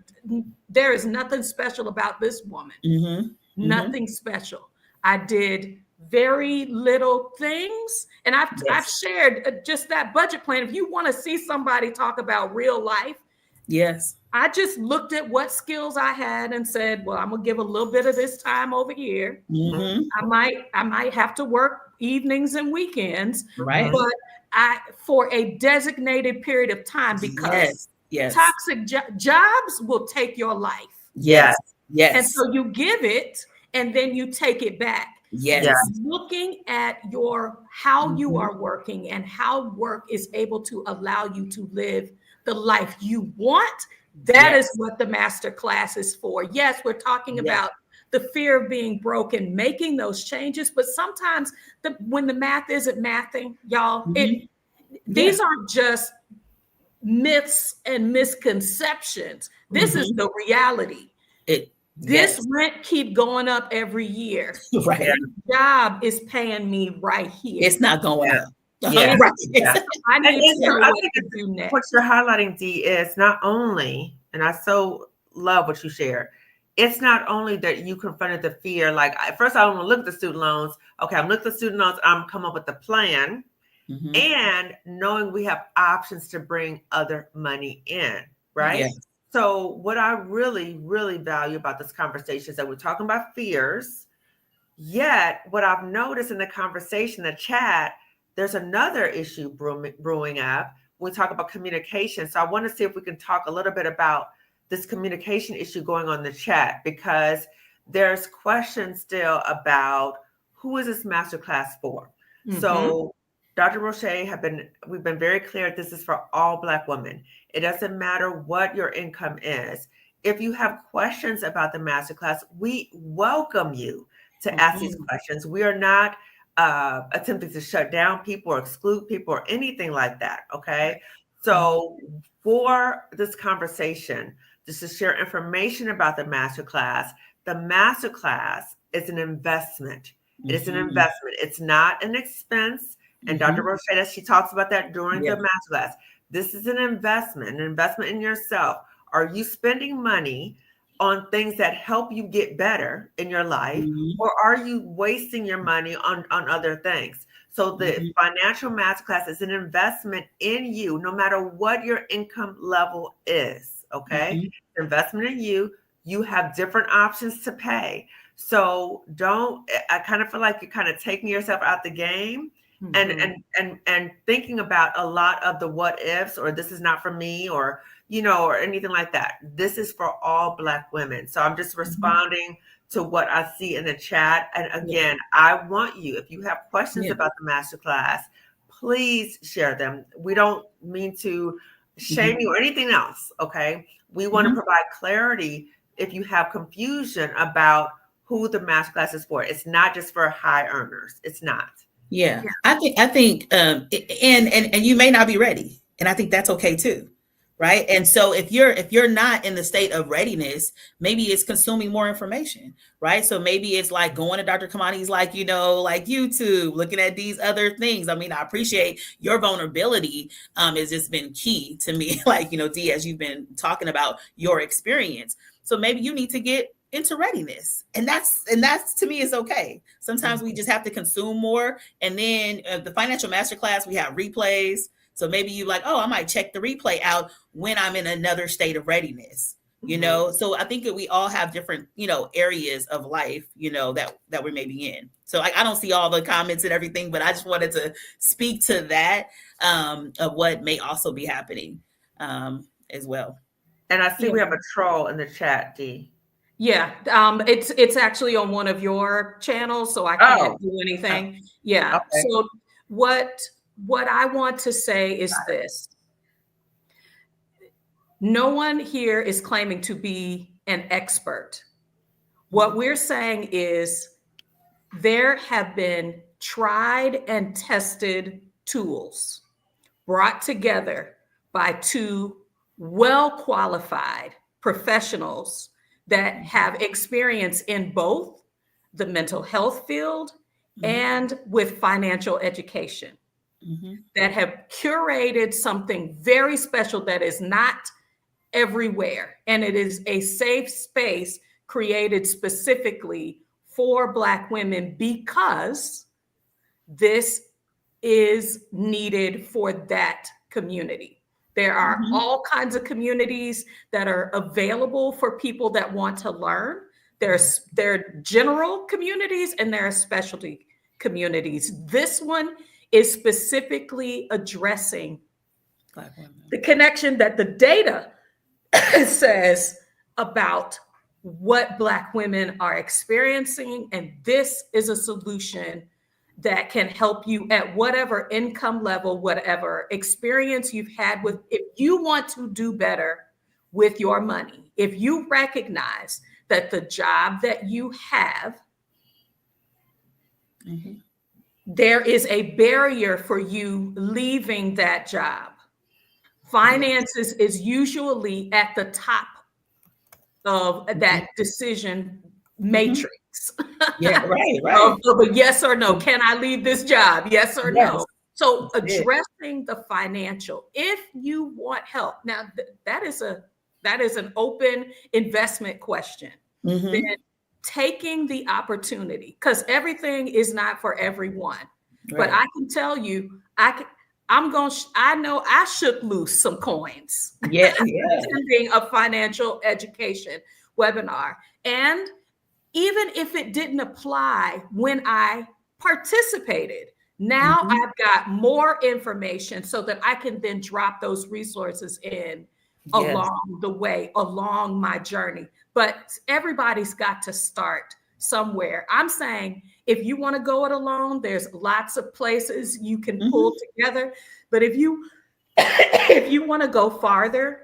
there is nothing special about this woman. Nothing special. I did very little things. And I've shared just that budget plan. If you want to see somebody talk about real life, I just looked at what skills I had and said, well, I'm gonna give a little bit of this time over here. I might have to work evenings and weekends, but for a designated period of time, because toxic jobs will take your life. And so you give it and then you take it back. Looking at how you are working and how work is able to allow you to live the life you want. That is what the Masterclass is for. Yes, we're talking about the fear of being broke and making those changes, but sometimes when the math isn't mathing, y'all, these aren't just myths and misconceptions. This is the reality. This rent keep going up every year. This job is paying me right here. It's not going up. I need to know what to do next. What you're highlighting, Dee, is not only, and I so love what you share, it's not only that you confronted the fear, first I want to look at the student loans. Okay, I'm looking at the student loans, I'm coming up with the plan. Mhm. and knowing we have options to bring other money in, right? Yeah. So what I really, really value about this conversation is that we're talking about fears. Yet, what I've noticed in the conversation, the chat, there's another issue brewing up. We talk about communication. So I want to see if we can talk a little bit about this communication issue going on in the chat, because there's questions still about who is this masterclass for? So Dr. Roche we've been very clear, this is for all Black women. It doesn't matter what your income is. If you have questions about the masterclass, we welcome you to ask these questions. We are not attempting to shut down people or exclude people or anything like that. Okay. So for this conversation, just to share information about the masterclass is an investment. It is an investment. It's not an expense. And Dr. Roche, she talks about that during the masterclass. This is an investment in yourself. Are you spending money on things that help you get better in your life, or are you wasting your money on other things? So the financial masterclass is an investment in you, no matter what your income level is. Okay, investment in you. You have different options to pay. So I kind of feel like you're kind of taking yourself out the game and thinking about a lot of the what ifs, or this is not for me, or or anything like that. This is for all Black women. So I'm just responding to what I see in the chat. And again, I want you, if you have questions about the masterclass, please share them. We don't mean to shame you or anything else. Okay. We want to provide clarity if you have confusion about who the masterclass is for. It's not just for high earners. It's not. Yeah. I think, and you may not be ready. And I think that's okay too. Right. And so if you're not in the state of readiness, maybe it's consuming more information. Right. So maybe it's like going to Dr. Kimani's, like YouTube, looking at these other things. I mean, I appreciate your vulnerability. Has just been key to me. Dee, as you've been talking about your experience. So maybe you need to get into readiness. And that's to me is okay. Sometimes we just have to consume more. And then the financial masterclass, we have replays. So maybe you I might check the replay out when I'm in another state of readiness, So I think that we all have different, areas of life, that we may be in. So I don't see all the comments and everything, but I just wanted to speak to that of what may also be happening as well. And I see we have a troll in the chat, Dee. Yeah, it's actually on one of your channels, so I can't do anything. Yeah. Okay. So what I want to say is this. No one here is claiming to be an expert. What we're saying is there have been tried and tested tools brought together by two well-qualified professionals that have experience in both the mental health field and with financial education. That have curated something very special that is not everywhere. And it is a safe space created specifically for Black women because this is needed for that community. There are all kinds of communities that are available for people that want to learn. There are general communities and there are specialty communities. This one is specifically addressing the connection that the data says about what Black women are experiencing. And this is a solution that can help you at whatever income level, whatever experience you've had with, if you want to do better with your money, if you recognize that the job that you have, there is a barrier for you leaving that job. Finances is usually at the top of that decision matrix. Yeah, right. Of a yes or no. Can I leave this job? Yes or no. So addressing the financial, if you want help, now that is an open investment question. Then taking the opportunity, because everything is not for everyone. But I can tell you, I know I should lose some coins Yeah. attending a financial education webinar. And even if it didn't apply when I participated, now Mhm. I've got more information so that I can then drop those resources in Yes. along the way, along my journey. But everybody's got to start somewhere. I'm saying if you want to go it alone, there's lots of places you can pull together. But if you if you want to go farther,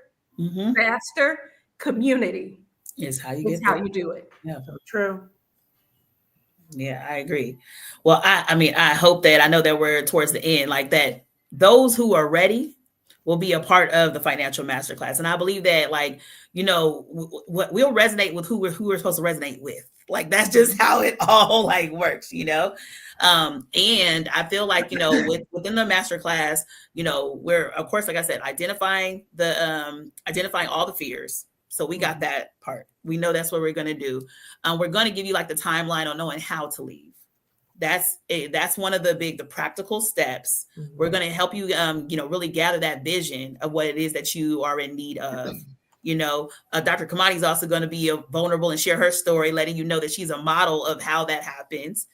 faster, community Is how you is get how there. you do it. Yeah. So true. Yeah, I agree. Well, I mean, I hope that I know that we're towards the end, like that those who are ready will be a part of the financial masterclass. And I believe that, like, you know, we'll resonate with who we're supposed to resonate with. Like, that's just how it all like works, you know? And I feel like, you know, within the masterclass, you know, we're, of course, like I said, identifying all the fears. So we got that part. We know that's what we're going to do. We're going to give you like the timeline on knowing how to leave. That's one of the practical steps. We're going to help you, you know, really gather that vision of what it is that you are in need of. You know, Dr. Kimani is also going to be vulnerable and share her story, letting you know that she's a model of how that happens.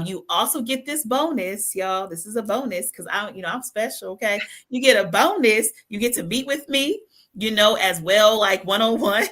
You also get this bonus, y'all. This is a bonus because I'm special. Okay, you get a bonus. You get to meet with me, you know, as well, like one-on-one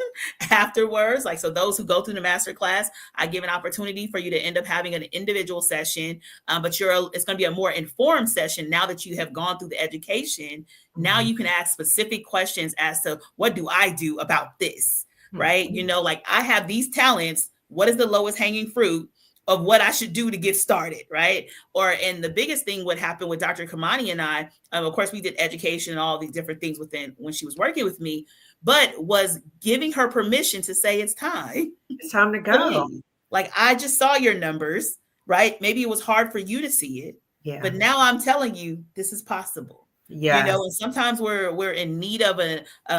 afterwards. Like, so those who go through the masterclass, I give an opportunity for you to end up having an individual session, but it's going to be a more informed session now that you have gone through the education. Now you can ask specific questions as to what do I do about this, right? You know, like I have these talents. What is the lowest hanging fruit of what I should do to get started, right? And the biggest thing what happened with Dr. Kimani and I, of course, we did education and all these different things within when she was working with me, but was giving her permission to say it's time. It's time to go. Like, I just saw your numbers, right? Maybe it was hard for you to see it, but now I'm telling you, this is possible. Yeah, you know, and sometimes we're in need of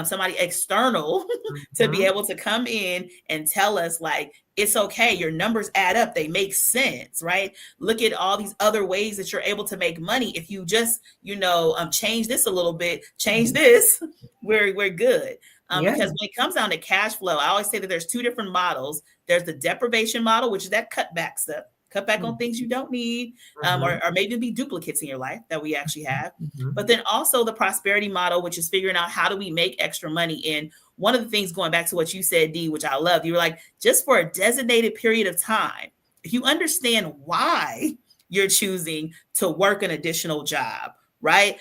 somebody external to be able to come in and tell us, like, it's okay. Your numbers add up. They make sense, right? Look at all these other ways that you're able to make money. If you just, you know, change this a little bit, change this, we're good. Because when it comes down to cash flow, I always say that there's two different models. There's the deprivation model, which is that cutback stuff. Cut back on things you don't need, or maybe be duplicates in your life that we actually have. But then also the prosperity model, which is figuring out how do we make extra money. And one of the things, going back to what you said, Dee, which I love, you were like, just for a designated period of time, if you understand why you're choosing to work an additional job, right?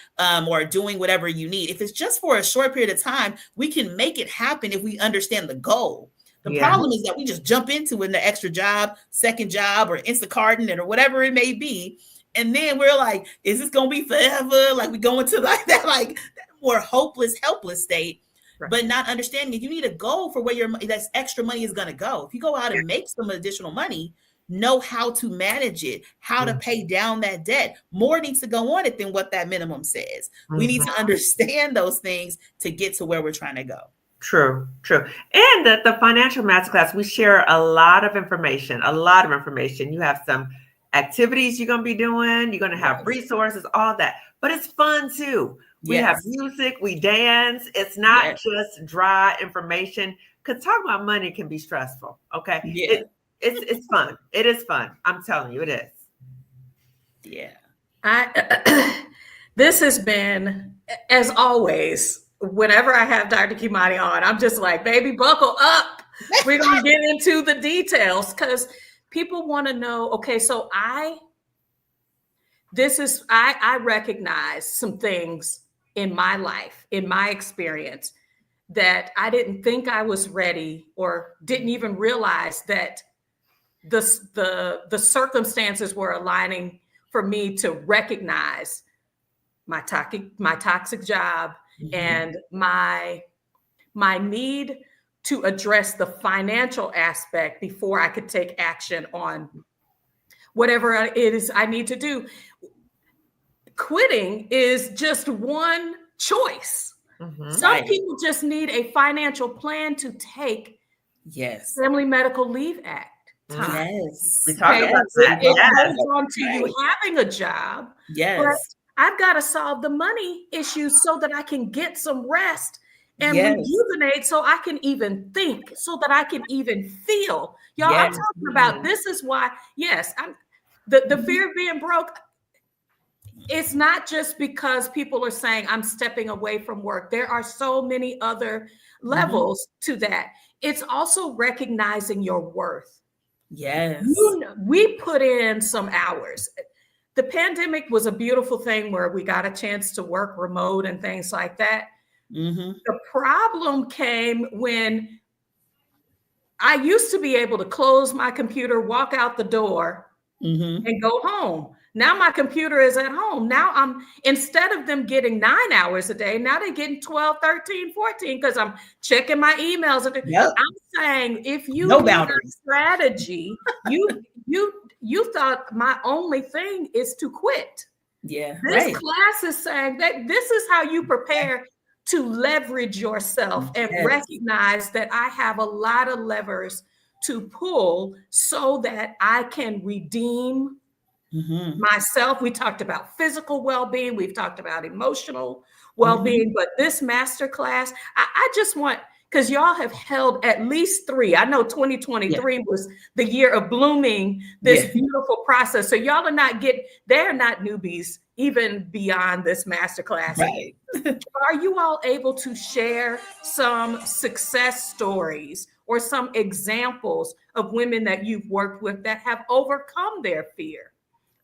Or doing whatever you need. If it's just for a short period of time, we can make it happen if we understand the goal. The problem is that we just jump into an extra job, second job, or Instacarting it, or whatever it may be. And then we're like, is this going to be forever? Like, we go into like that more hopeless, helpless state, but not understanding if you need a goal for where that extra money is going to go. If you go out and make some additional money, know how to manage it, how to pay down that debt. More needs to go on it than what that minimum says. We need to understand those things to get to where we're trying to go. True. And the financial masterclass, we share a lot of information. You have some activities you're going to be doing. You're going to have resources, all that. But it's fun too. We have music, we dance. It's not just dry information. Because talking about money can be stressful. Okay. Yeah. It's fun. It is fun. I'm telling you, it is. Yeah. This has been, as always, whenever I have Dr. Kimani on, I'm just like, baby, buckle up. We're going to get into the details because people want to know, okay, so I recognize some things in my life, in my experience, that I didn't think I was ready or didn't even realize that the circumstances were aligning for me to recognize my toxic job and my need to address the financial aspect before I could take action on whatever it is I need to do. Quitting is just one choice. Some people just need a financial plan to take Family Medical Leave Act. time. Yes. We talked Okay, about it, that. it Yes. goes on to you having a job, but Yes. I've got to solve the money issues so that I can get some rest and Yes. rejuvenate so I can even think, so that I can even feel. Y'all, I'm Yes. talking about this is why, yes, the fear of being broke. It's not just because people are saying I'm stepping away from work. There are so many other levels to that. It's also recognizing your worth. Yes. We put in some hours. The pandemic was a beautiful thing where we got a chance to work remote and things like that. The problem came when I used to be able to close my computer, walk out the door, and go home. Now my computer is at home. Now instead of them getting 9 hours a day, now they're getting 12, 13, 14 because I'm checking my emails. Yep. I'm saying if you No need a boundaries. strategy, you thought my only thing is to quit. Yeah. This Right. class is saying that this is how you prepare to leverage yourself and Yes. recognize that I have a lot of levers to pull so that I can redeem myself. We talked about physical well-being. We've talked about emotional well-being, but this masterclass, I just want, because y'all have held at least 3. I know 2023 was the year of blooming this beautiful process. So y'all they're not newbies even beyond this masterclass. Right. Are you all able to share some success stories or some examples of women that you've worked with that have overcome their fear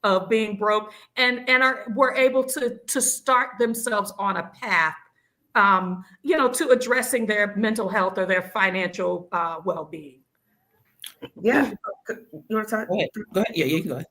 of being broke and were able to start themselves on a path, to addressing their mental health or their financial well-being? Yeah. You want to talk? Go ahead. Go ahead. Yeah, you can go ahead.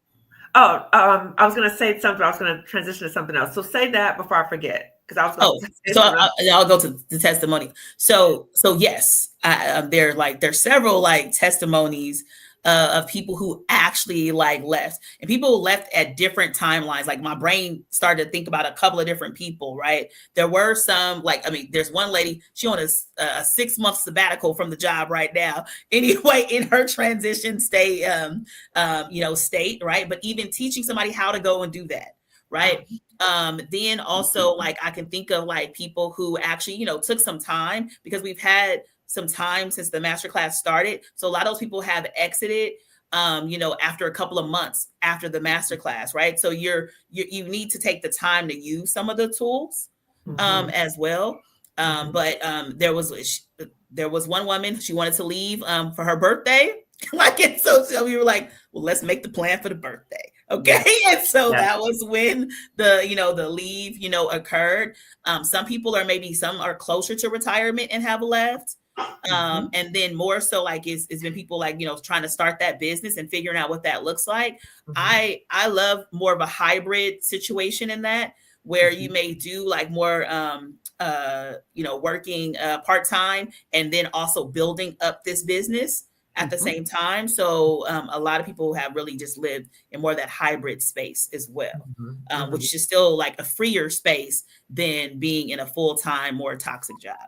Oh, I was going to say something. I was going to transition to something else. So say that before I forget, because I was going to say something else. I'll go to the testimony. So yes, there's several like testimonies of people who actually like left, and people left at different timelines. Like my brain started to think about a couple of different people, right? There were some, there's one lady, she on a 6-month sabbatical from the job right now. Anyway, in her transition state, state, right? But even teaching somebody how to go and do that, right? Then also like I can think of like people who actually, took some time, because we've had some time since the masterclass started. So a lot of those people have exited, after a couple of months after the masterclass, right? So you need to take the time to use some of the tools as well. But there was one woman, she wanted to leave for her birthday. And so we were like, well, let's make the plan for the birthday. Okay. And so that was when the leave, occurred. Some people some are closer to retirement and have left. And then more so like it's been people like, trying to start that business and figuring out what that looks like. I love more of a hybrid situation in that, where you may do like more, working part-time and then also building up this business at the same time. So a lot of people have really just lived in more of that hybrid space as well, which is still like a freer space than being in a full-time, more toxic job.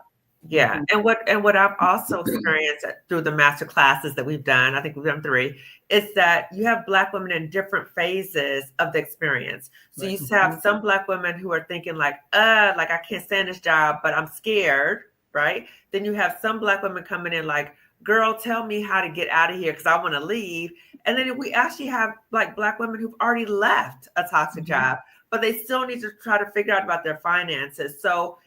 Yeah. And what I've also experienced through the master classes that we've done, I think we've done 3, is that you have Black women in different phases of the experience. So you have some Black women who are thinking like I can't stand this job, but I'm scared, right? Then you have some Black women coming in like, girl, tell me how to get out of here because I want to leave. And then we actually have like Black women who've already left a toxic job, but they still need to try to figure out about their finances. So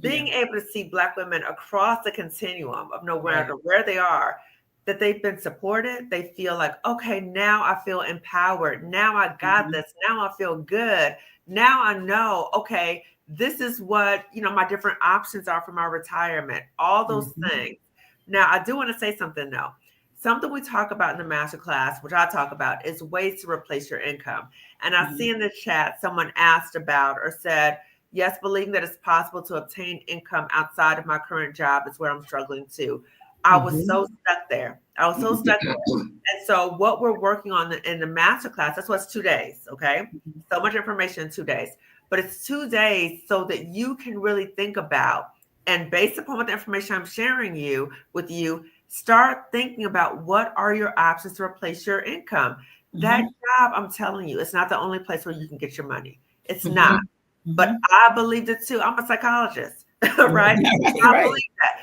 being able to see Black women across the continuum of no matter where they are, that they've been supported, they feel like, okay, now I feel empowered. Now I got this. Now I feel good. Now I know, okay, this is what, my different options are for my retirement, all those things. Now, I do want to say something though. Something we talk about in the masterclass, which I talk about, is ways to replace your income. And I see in the chat, someone asked about or said, yes, believing that it's possible to obtain income outside of my current job is where I'm struggling too. I was so stuck there. And so what we're working on in the masterclass, that's what's 2 days, okay? So much information in 2 days. But it's 2 days so that you can really think about, and based upon what the information I'm sharing with you, Start thinking about what are your options to replace your income. That job, I'm telling you, it's not the only place where you can get your money. It's not. But I believed it too. I'm a psychologist, right? I believe that.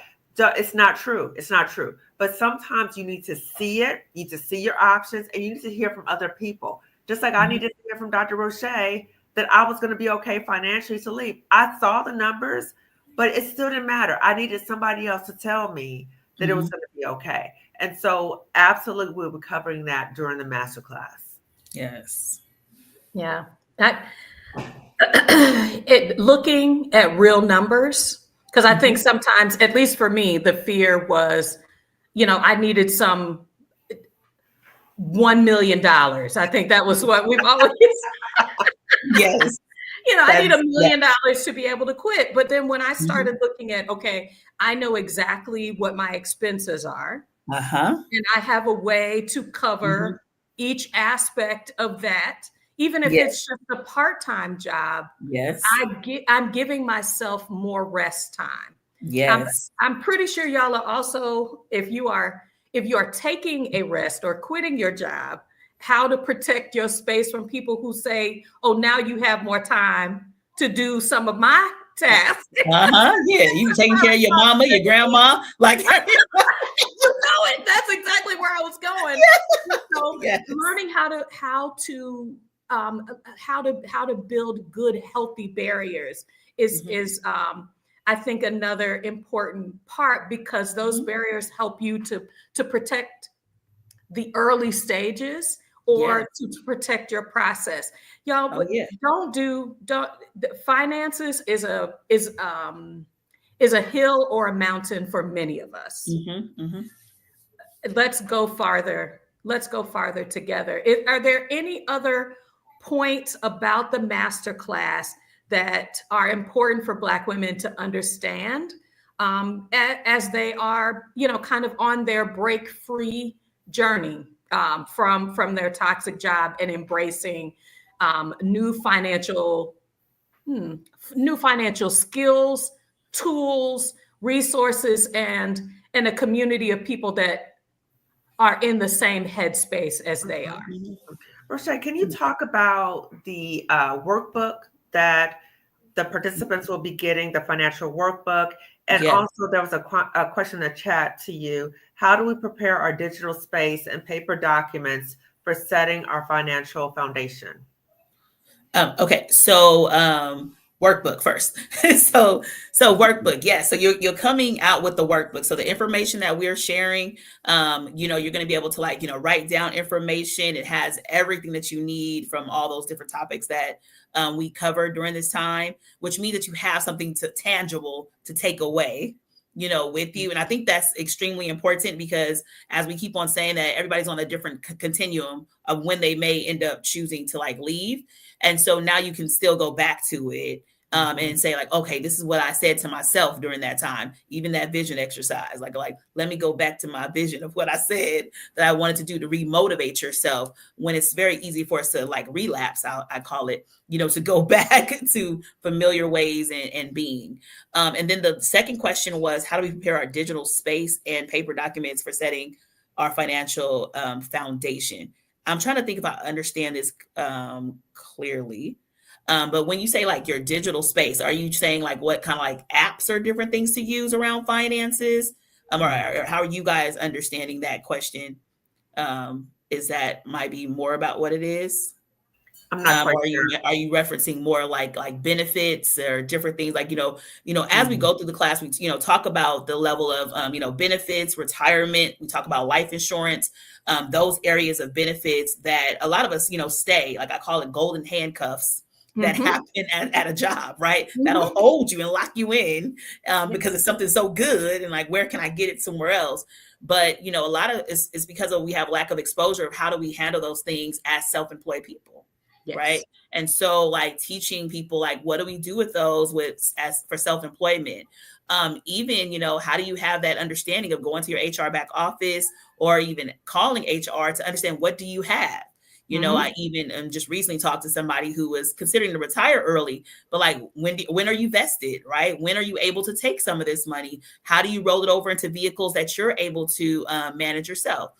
It's not true. It's not true. But sometimes you need to see it. You need to see your options, and you need to hear from other people. Just like I needed to hear from Dr. Roche that I was going to be okay financially to leave. I saw the numbers, but it still didn't matter. I needed somebody else to tell me that it was going to be okay. And so absolutely we'll be covering that during the masterclass. Yes. Yeah. Looking at real numbers, because I think sometimes, at least for me, the fear was, I needed some $1 million. I think that was what we've always Yes. I need $1 million to be able to quit. But then when I started looking at, okay, I know exactly what my expenses are. And I have a way to cover each aspect of that. Even if it's just a part-time job, I'm giving myself more rest time. Yes. I'm pretty sure y'all are also, if you are taking a rest or quitting your job, how to protect your space from people who say, oh, now you have more time to do some of my tasks. Yeah, you taking care of your mama, your grandma, like you know it. That's exactly where I was going. So learning how to build good, healthy barriers is I think another important part, because those barriers help you to protect the early stages or to protect your process. Y'all, finances is a hill or a mountain for many of us. Let's go farther. Let's go farther together. Are there any other points about the masterclass that are important for Black women to understand as they are, kind of on their break-free journey from their toxic job and embracing new financial skills, tools, resources, and a community of people that are in the same headspace as they are? Roche, can you talk about the workbook that the participants will be getting, the financial workbook? And also there was a question in the chat to you. How do we prepare our digital space and paper documents for setting our financial foundation? Okay, so workbook first. so workbook, so you're coming out with the workbook. So the information that we're sharing, you're going to be able to write down information. It has everything that you need from all those different topics that we covered during this time, which means that you have something tangible to take away, with you. And I think that's extremely important, because as we keep on saying that, everybody's on a different continuum of when they may end up choosing to leave. And so now you can still go back to it and say okay, this is what I said to myself during that time, even that vision exercise, let me go back to my vision of what I said that I wanted to do, to remotivate yourself when it's very easy for us to relapse, I call it, to go back to familiar ways and being. And then the second question was, how do we prepare our digital space and paper documents for setting our financial foundation? I'm trying to think if I understand this clearly. But when you say your digital space, are you saying what kind of apps or different things to use around finances? Or how are you guys understanding that question? Is that might be more about what it is? I'm not quite sure. Are you referencing more like benefits or different things? As we go through the class, we talk about the level of benefits, retirement. We talk about life insurance, those areas of benefits that a lot of us stay, I call it golden handcuffs that happen at a job, right? That'll hold you and lock you in because it's something so good, and where can I get it somewhere else? But a lot of it's because we have lack of exposure of how do we handle those things as self-employed people. Yes. Right. And so teaching people, what do we do with those as for self-employment? Even, how do you have that understanding of going to your HR back office or even calling HR to understand what do you have? You know, I even just recently talked to somebody who was considering to retire early, but like, when are you vested, right? When are you able to take some of this money? How do you roll it over into vehicles that you're able to manage yourself?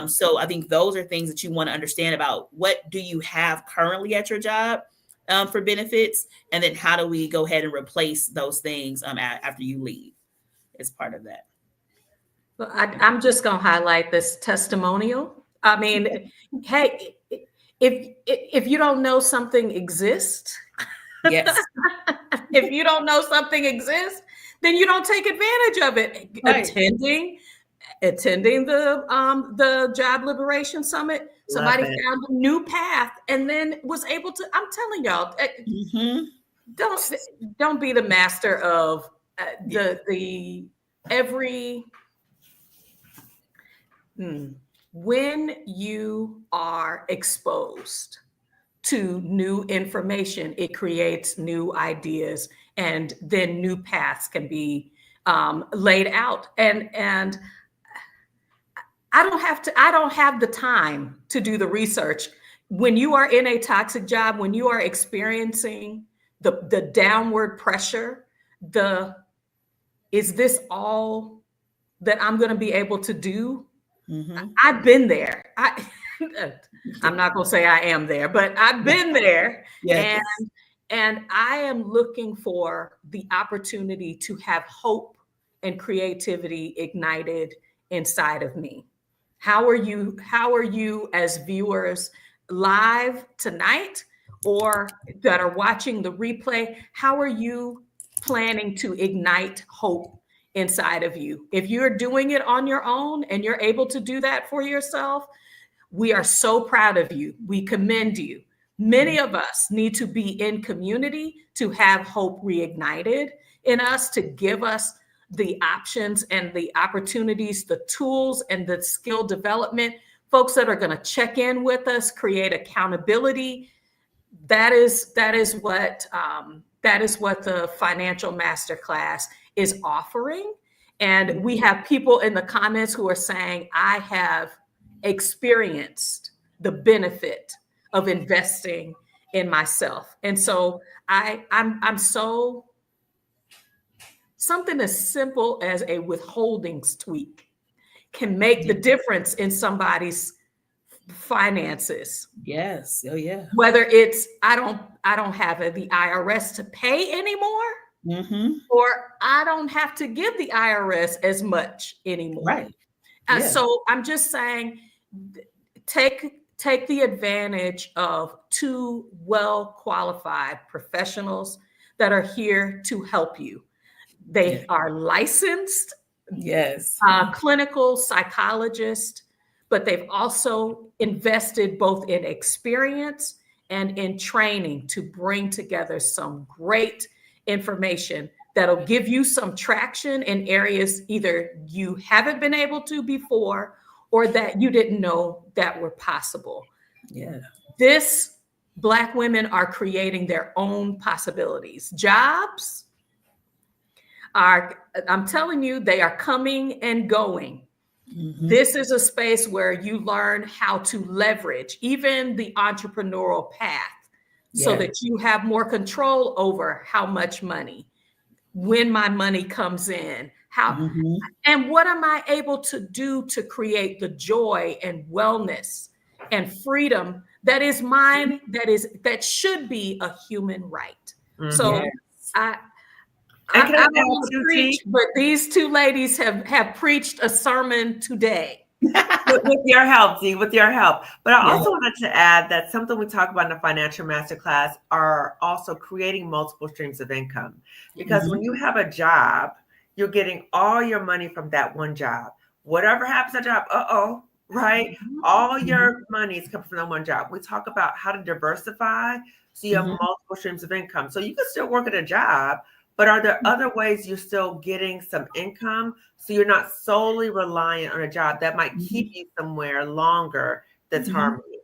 So I think those are things that you want to understand about. What do you have currently at your job for benefits? And then how do we go ahead and replace those things after you leave as part of that? Well, I'm just going to highlight this testimonial. I mean, hey, if you don't know something exists, yes, if you don't know something exists, then you don't take advantage of it. Right. Attending the Job Liberation Summit, somebody found a new path and then was able to. I'm telling y'all, don't be the master of when you are exposed to new information, it creates new ideas, and then new paths can be laid out. And I don't have the time to do the research. When you are in a toxic job, when you are experiencing the downward pressure, is this all that I'm going to be able to do? I've been there. I'm not going to say I am there, but I've been there. Yes. And I am looking for the opportunity to have hope and creativity ignited inside of me. How are you as viewers live tonight or that are watching the replay? How are you planning to ignite hope inside of you? If you're doing it on your own and you're able to do that for yourself, we are so proud of you. We commend you. Many of us need to be in community to have hope reignited in us, to give us the options and the opportunities, the tools and the skill development, folks that are going to check in with us, create accountability. That is what the Financial Masterclass is offering. And we have people in the comments who are saying, I have experienced the benefit of investing in myself. And so I'm so, something as simple as a withholdings tweak can make the difference in somebody's finances. Yes. Oh yeah. Whether it's I don't have the IRS to pay anymore, or I don't have to give the IRS as much anymore. Right. Yeah. So I'm just saying, take the advantage of two well-qualified professionals that are here to help you. They are licensed, clinical psychologists, but they've also invested both in experience and in training to bring together some great information that'll give you some traction in areas either you haven't been able to before or that you didn't know that were possible. Yeah. Black women are creating their own possibilities. Jobs I'm telling you, they are coming and going. This is a space where you learn how to leverage even the entrepreneurial path so that you have more control over how much money, when my money comes in, and what am I able to do to create the joy and wellness and freedom that is mine, that should be a human right. So I don't want to preach, but these two ladies have preached a sermon today. with your help, Dee, with your help. But I also wanted to add that something we talk about in the Financial Masterclass are also creating multiple streams of income. Because when you have a job, you're getting all your money from that one job. Whatever happens at that job, right? All your money is coming from that one job. We talk about how to diversify so you have multiple streams of income. So you can still work at a job, but are there other ways you're still getting some income so you're not solely reliant on a job that might keep you somewhere longer that's harming you?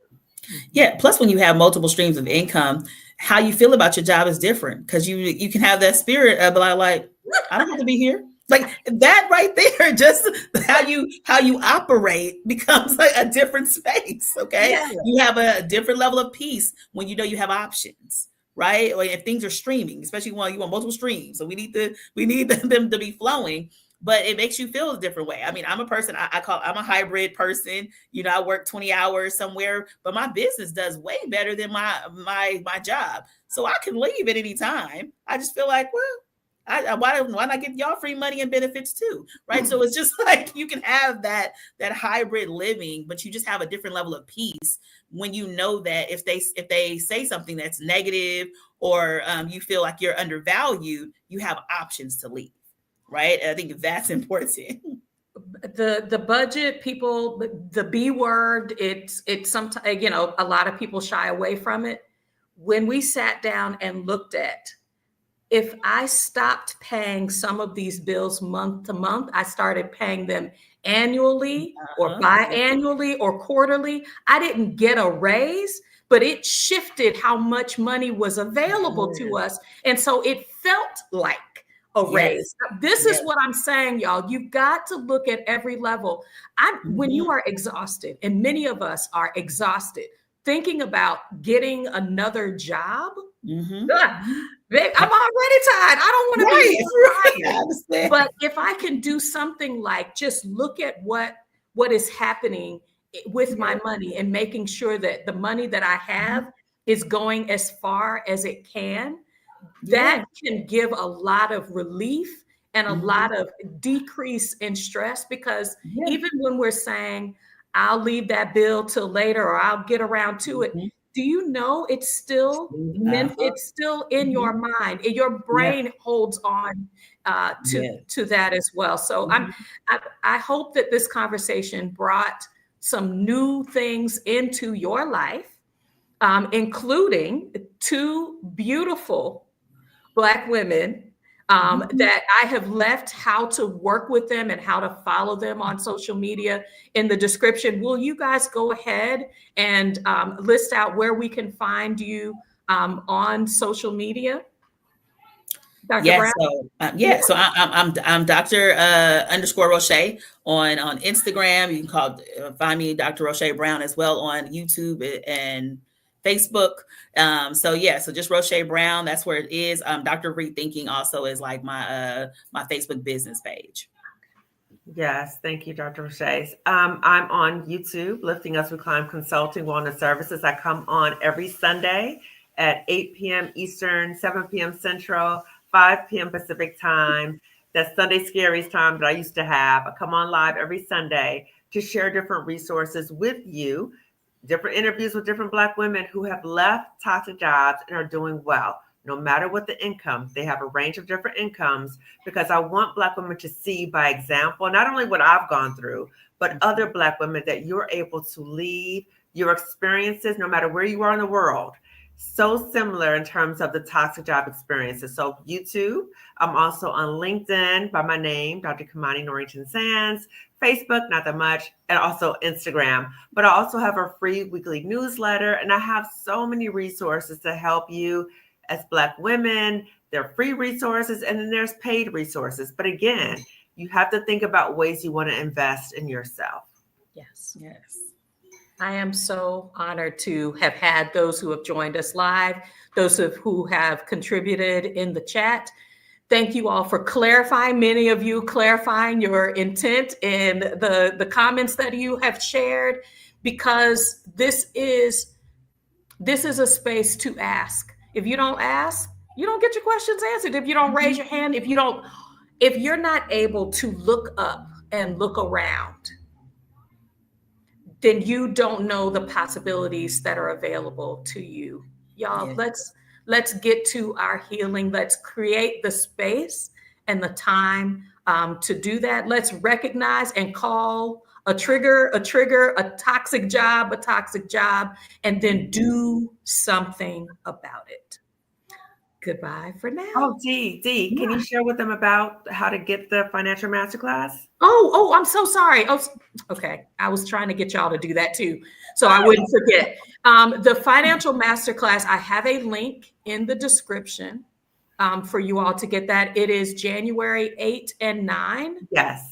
Yeah. Plus, when you have multiple streams of income, how you feel about your job is different because you can have that spirit of like, I don't have to be here. Like that right there, just how you operate becomes like a different space. Okay. Yeah. You have a different level of peace when you know you have options, right? Or if things are streaming, especially when you want multiple streams. So we need them to be flowing, but it makes you feel a different way. I mean, I'm a person, I'm a hybrid person. You know, I work 20 hours somewhere, but my business does way better than my job. So I can leave at any time. I just feel like, well, why not get y'all free money and benefits too, right? So it's just like you can have that hybrid living, but you just have a different level of peace when you know that if they say something that's negative or you feel like you're undervalued, you have options to leave, right? And I think that's important. The budget, people, the B word, it's sometimes, you know, a lot of people shy away from it. When we sat down and looked at, if I stopped paying some of these bills month to month, I started paying them annually or biannually or quarterly. I didn't get a raise, but it shifted how much money was available to us. And so it felt like a raise. This is what I'm saying, y'all. You've got to look at every level. When you are exhausted, and many of us are exhausted, thinking about getting another job, I'm already tired. I don't want to be tired. But if I can do something like just look at what is happening with my money and making sure that the money that I have is going as far as it can, that can give a lot of relief and a lot of decrease in stress, because even when we're saying, I'll leave that bill till later or I'll get around to it, do you know it's still it's still in your mind, and your brain holds on to that as well. So I hope that this conversation brought some new things into your life, including two beautiful Black women that I have left how to work with them and how to follow them on social media in the description. Will you guys go ahead and list out where we can find you on social media? Dr. Brown? So I'm Dr. _ Roche on Instagram. You can find me Dr. Roche Brown as well on YouTube and Facebook. So just Roche Brown, that's where it is. Dr. Rethinking also is like my Facebook business page. Yes, thank you, Dr. Roche. I'm on YouTube, Lifting Us We Climb Consulting Wellness Services. I come on every Sunday at 8 p.m. Eastern, 7 p.m. Central, 5 p.m. Pacific time. That's Sunday Scaries time that I used to have. I come on live every Sunday to share different resources with you, different interviews with different Black women who have left toxic jobs and are doing well. No matter what the income, they have a range of different incomes, because I want Black women to see by example, not only what I've gone through, but other Black women, that you're able to leave your experiences, no matter where you are in the world, so similar in terms of the toxic job experiences. So YouTube, I'm also on LinkedIn by my name, Dr. Kimani Norrington Sands, Facebook, not that much, and also Instagram. But I also have a free weekly newsletter, and I have so many resources to help you as Black women. There are free resources, and then there's paid resources. But again, you have to think about ways you want to invest in yourself. Yes. I am so honored to have had those who have joined us live, those who have contributed in the chat. Thank you all for clarifying, many of you clarifying your intent in the comments that you have shared, because this is a space to ask. If you don't ask, you don't get your questions answered. If you don't raise your hand, if you're not able to look up and look around, then you don't know the possibilities that are available to you. Y'all, let's get to our healing. Let's create the space and the time to do that. Let's recognize and call a trigger, a toxic job, and then do something about it. Goodbye for now. Oh, Dee, can you share with them about how to get the financial masterclass? Oh, I'm so sorry. Oh, okay. I was trying to get y'all to do that too, so I wouldn't forget. The financial masterclass, I have a link in the description. for you all to get that. It is January 8 and 9. Yes.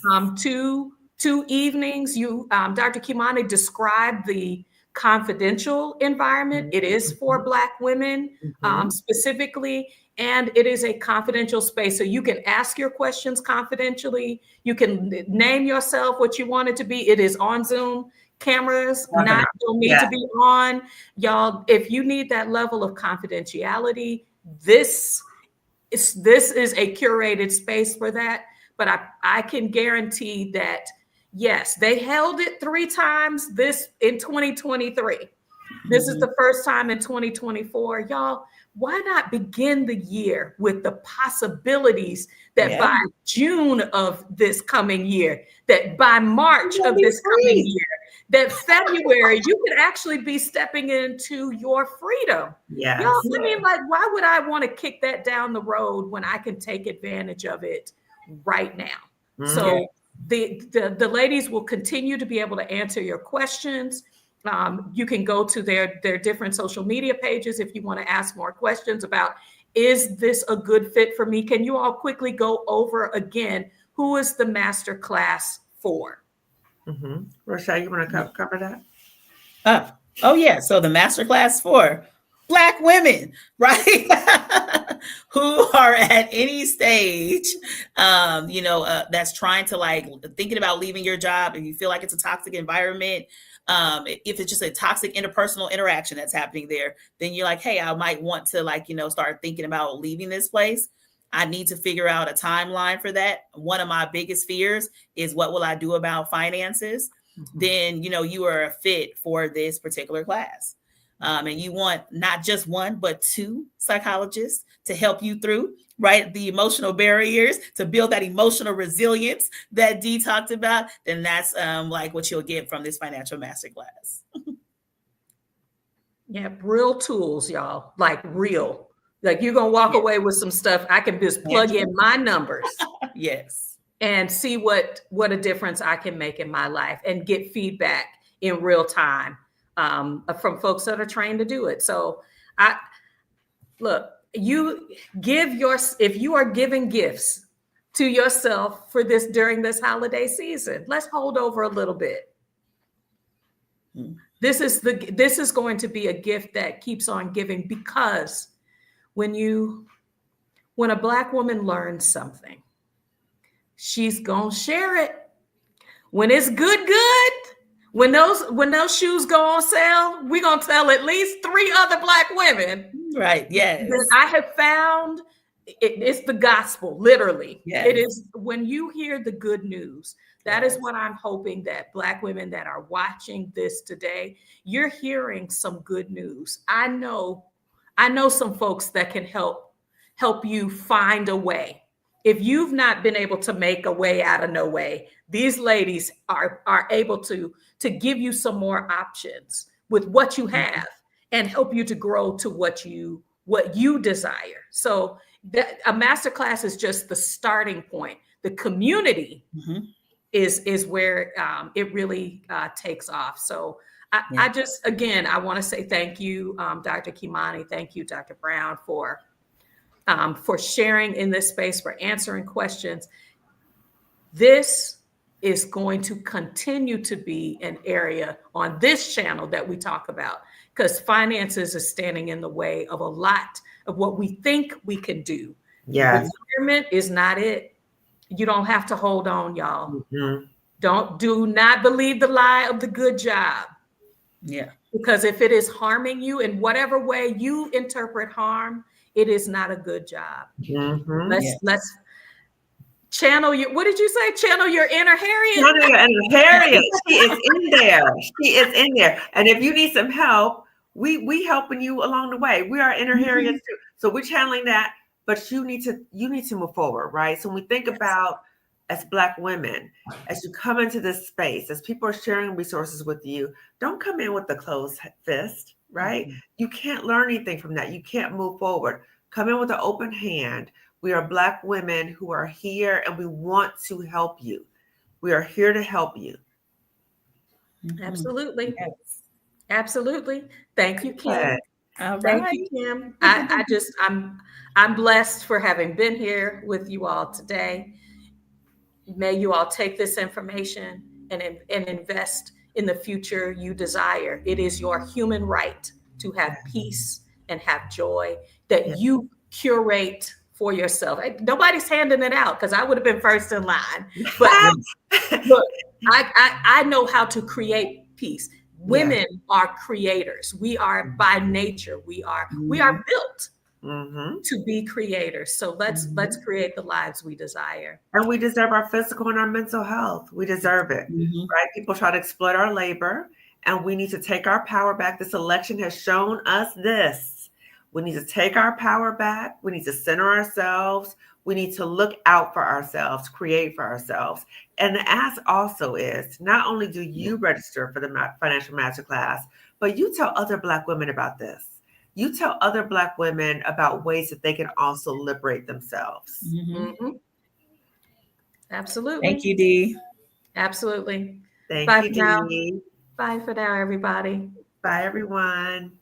Two evenings. Dr. Kimani described the confidential environment. It is for Black women specifically, and it is a confidential space. So you can ask your questions confidentially. You can name yourself what you want it to be. It is on Zoom. Cameras don't need to be on. Y'all, if you need that level of confidentiality, this is a curated space for that. But I can guarantee that, yes, they held it 3 times this in 2023. This is the first time in 2024. Y'all, why not begin the year with the possibilities that by June of this coming year, that by March of this coming year, that February, you could actually be stepping into your freedom. Yes. Y'all, I mean, like, why would I want to kick that down the road when I can take advantage of it right now? So the ladies will continue to be able to answer your questions. You can go to their different social media pages if you want to ask more questions about, is this a good fit for me? Can you all quickly go over again, who is the masterclass for? Rochelle, you want to cover that? Oh yeah. So the masterclass for Black women, right? Who are at any stage, that's trying to thinking about leaving your job, and you feel like it's a toxic environment. If it's just a toxic interpersonal interaction that's happening there, then you're like, hey, I might want to start thinking about leaving this place. I need to figure out a timeline for that. One of my biggest fears is, what will I do about finances? Then, you are a fit for this particular class. And you want not just one, but 2 psychologists to help you through, right, the emotional barriers, to build that emotional resilience that Dee talked about. Then that's what you'll get from this financial masterclass. Yeah, real tools, y'all, real. You're going to walk away with some stuff. I can just plug in my numbers. Yes. And see what a difference I can make in my life, and get feedback in real time from folks that are trained to do it. So if you are giving gifts to yourself for this during this holiday season, let's hold over a little bit. This is going to be a gift that keeps on giving, because when a Black woman learns something, she's gonna share it. When it's good, when those shoes go on sale, we're gonna tell at least 3 other Black women. Right. Yes. That I have found it's the gospel, literally. Yes. It is when you hear the good news. That is what I'm hoping that Black women that are watching this today, you're hearing some good news. I know some folks that can help you find a way. If you've not been able to make a way out of no way, these ladies are able to give you some more options with what you have, and help you to grow to what you desire. So a masterclass is just the starting point. The community is where it really takes off. So I just, again, I want to say thank you, Dr. Kimani. Thank you, Dr. Brown, for sharing in this space, for answering questions. This is going to continue to be an area on this channel that we talk about, because finances is standing in the way of a lot of what we think we can do. Retirement is not it. You don't have to hold on, y'all. Do not believe the lie of the good job. Yeah. Because if it is harming you in whatever way you interpret harm, it is not a good job. Let's channel your, what did you say? Channel your inner Harriet? Channel your inner Harriet. She is in there. She is in there. And if you need some help, we helping you along the way. We are inner Harriets too. So we're channeling that, but you need to move forward, right? So when we think about, as Black women, as you come into this space, as people are sharing resources with you, don't come in with a closed fist, right? You can't learn anything from that. You can't move forward. Come in with an open hand. We are Black women who are here, and we want to help you. We are here to help you. Absolutely. Absolutely. Thank you, Kim. All Thank right. you, Kim. I'm blessed for having been here with you all today. May you all take this information and invest in the future you desire. It is your human right to have peace and have joy that Yeah. you curate for yourself. Nobody's handing it out because I would have been first in line. But look, I know how to create peace. Women are creators. We are by nature. We are built to be creators. So let's create the lives we desire. And we deserve our physical and our mental health. We deserve it, right? People try to exploit our labor, and we need to take our power back. This election has shown us this. We need to take our power back. We need to center ourselves. We need to look out for ourselves, create for ourselves. And the ask also is, not only do you register for the Financial Masterclass, but you tell other Black women about this. You tell other Black women about ways that they can also liberate themselves. Absolutely. Thank you, Dee. Absolutely. Thank Bye you, for now. Dee. Bye for now, everybody. Bye, everyone.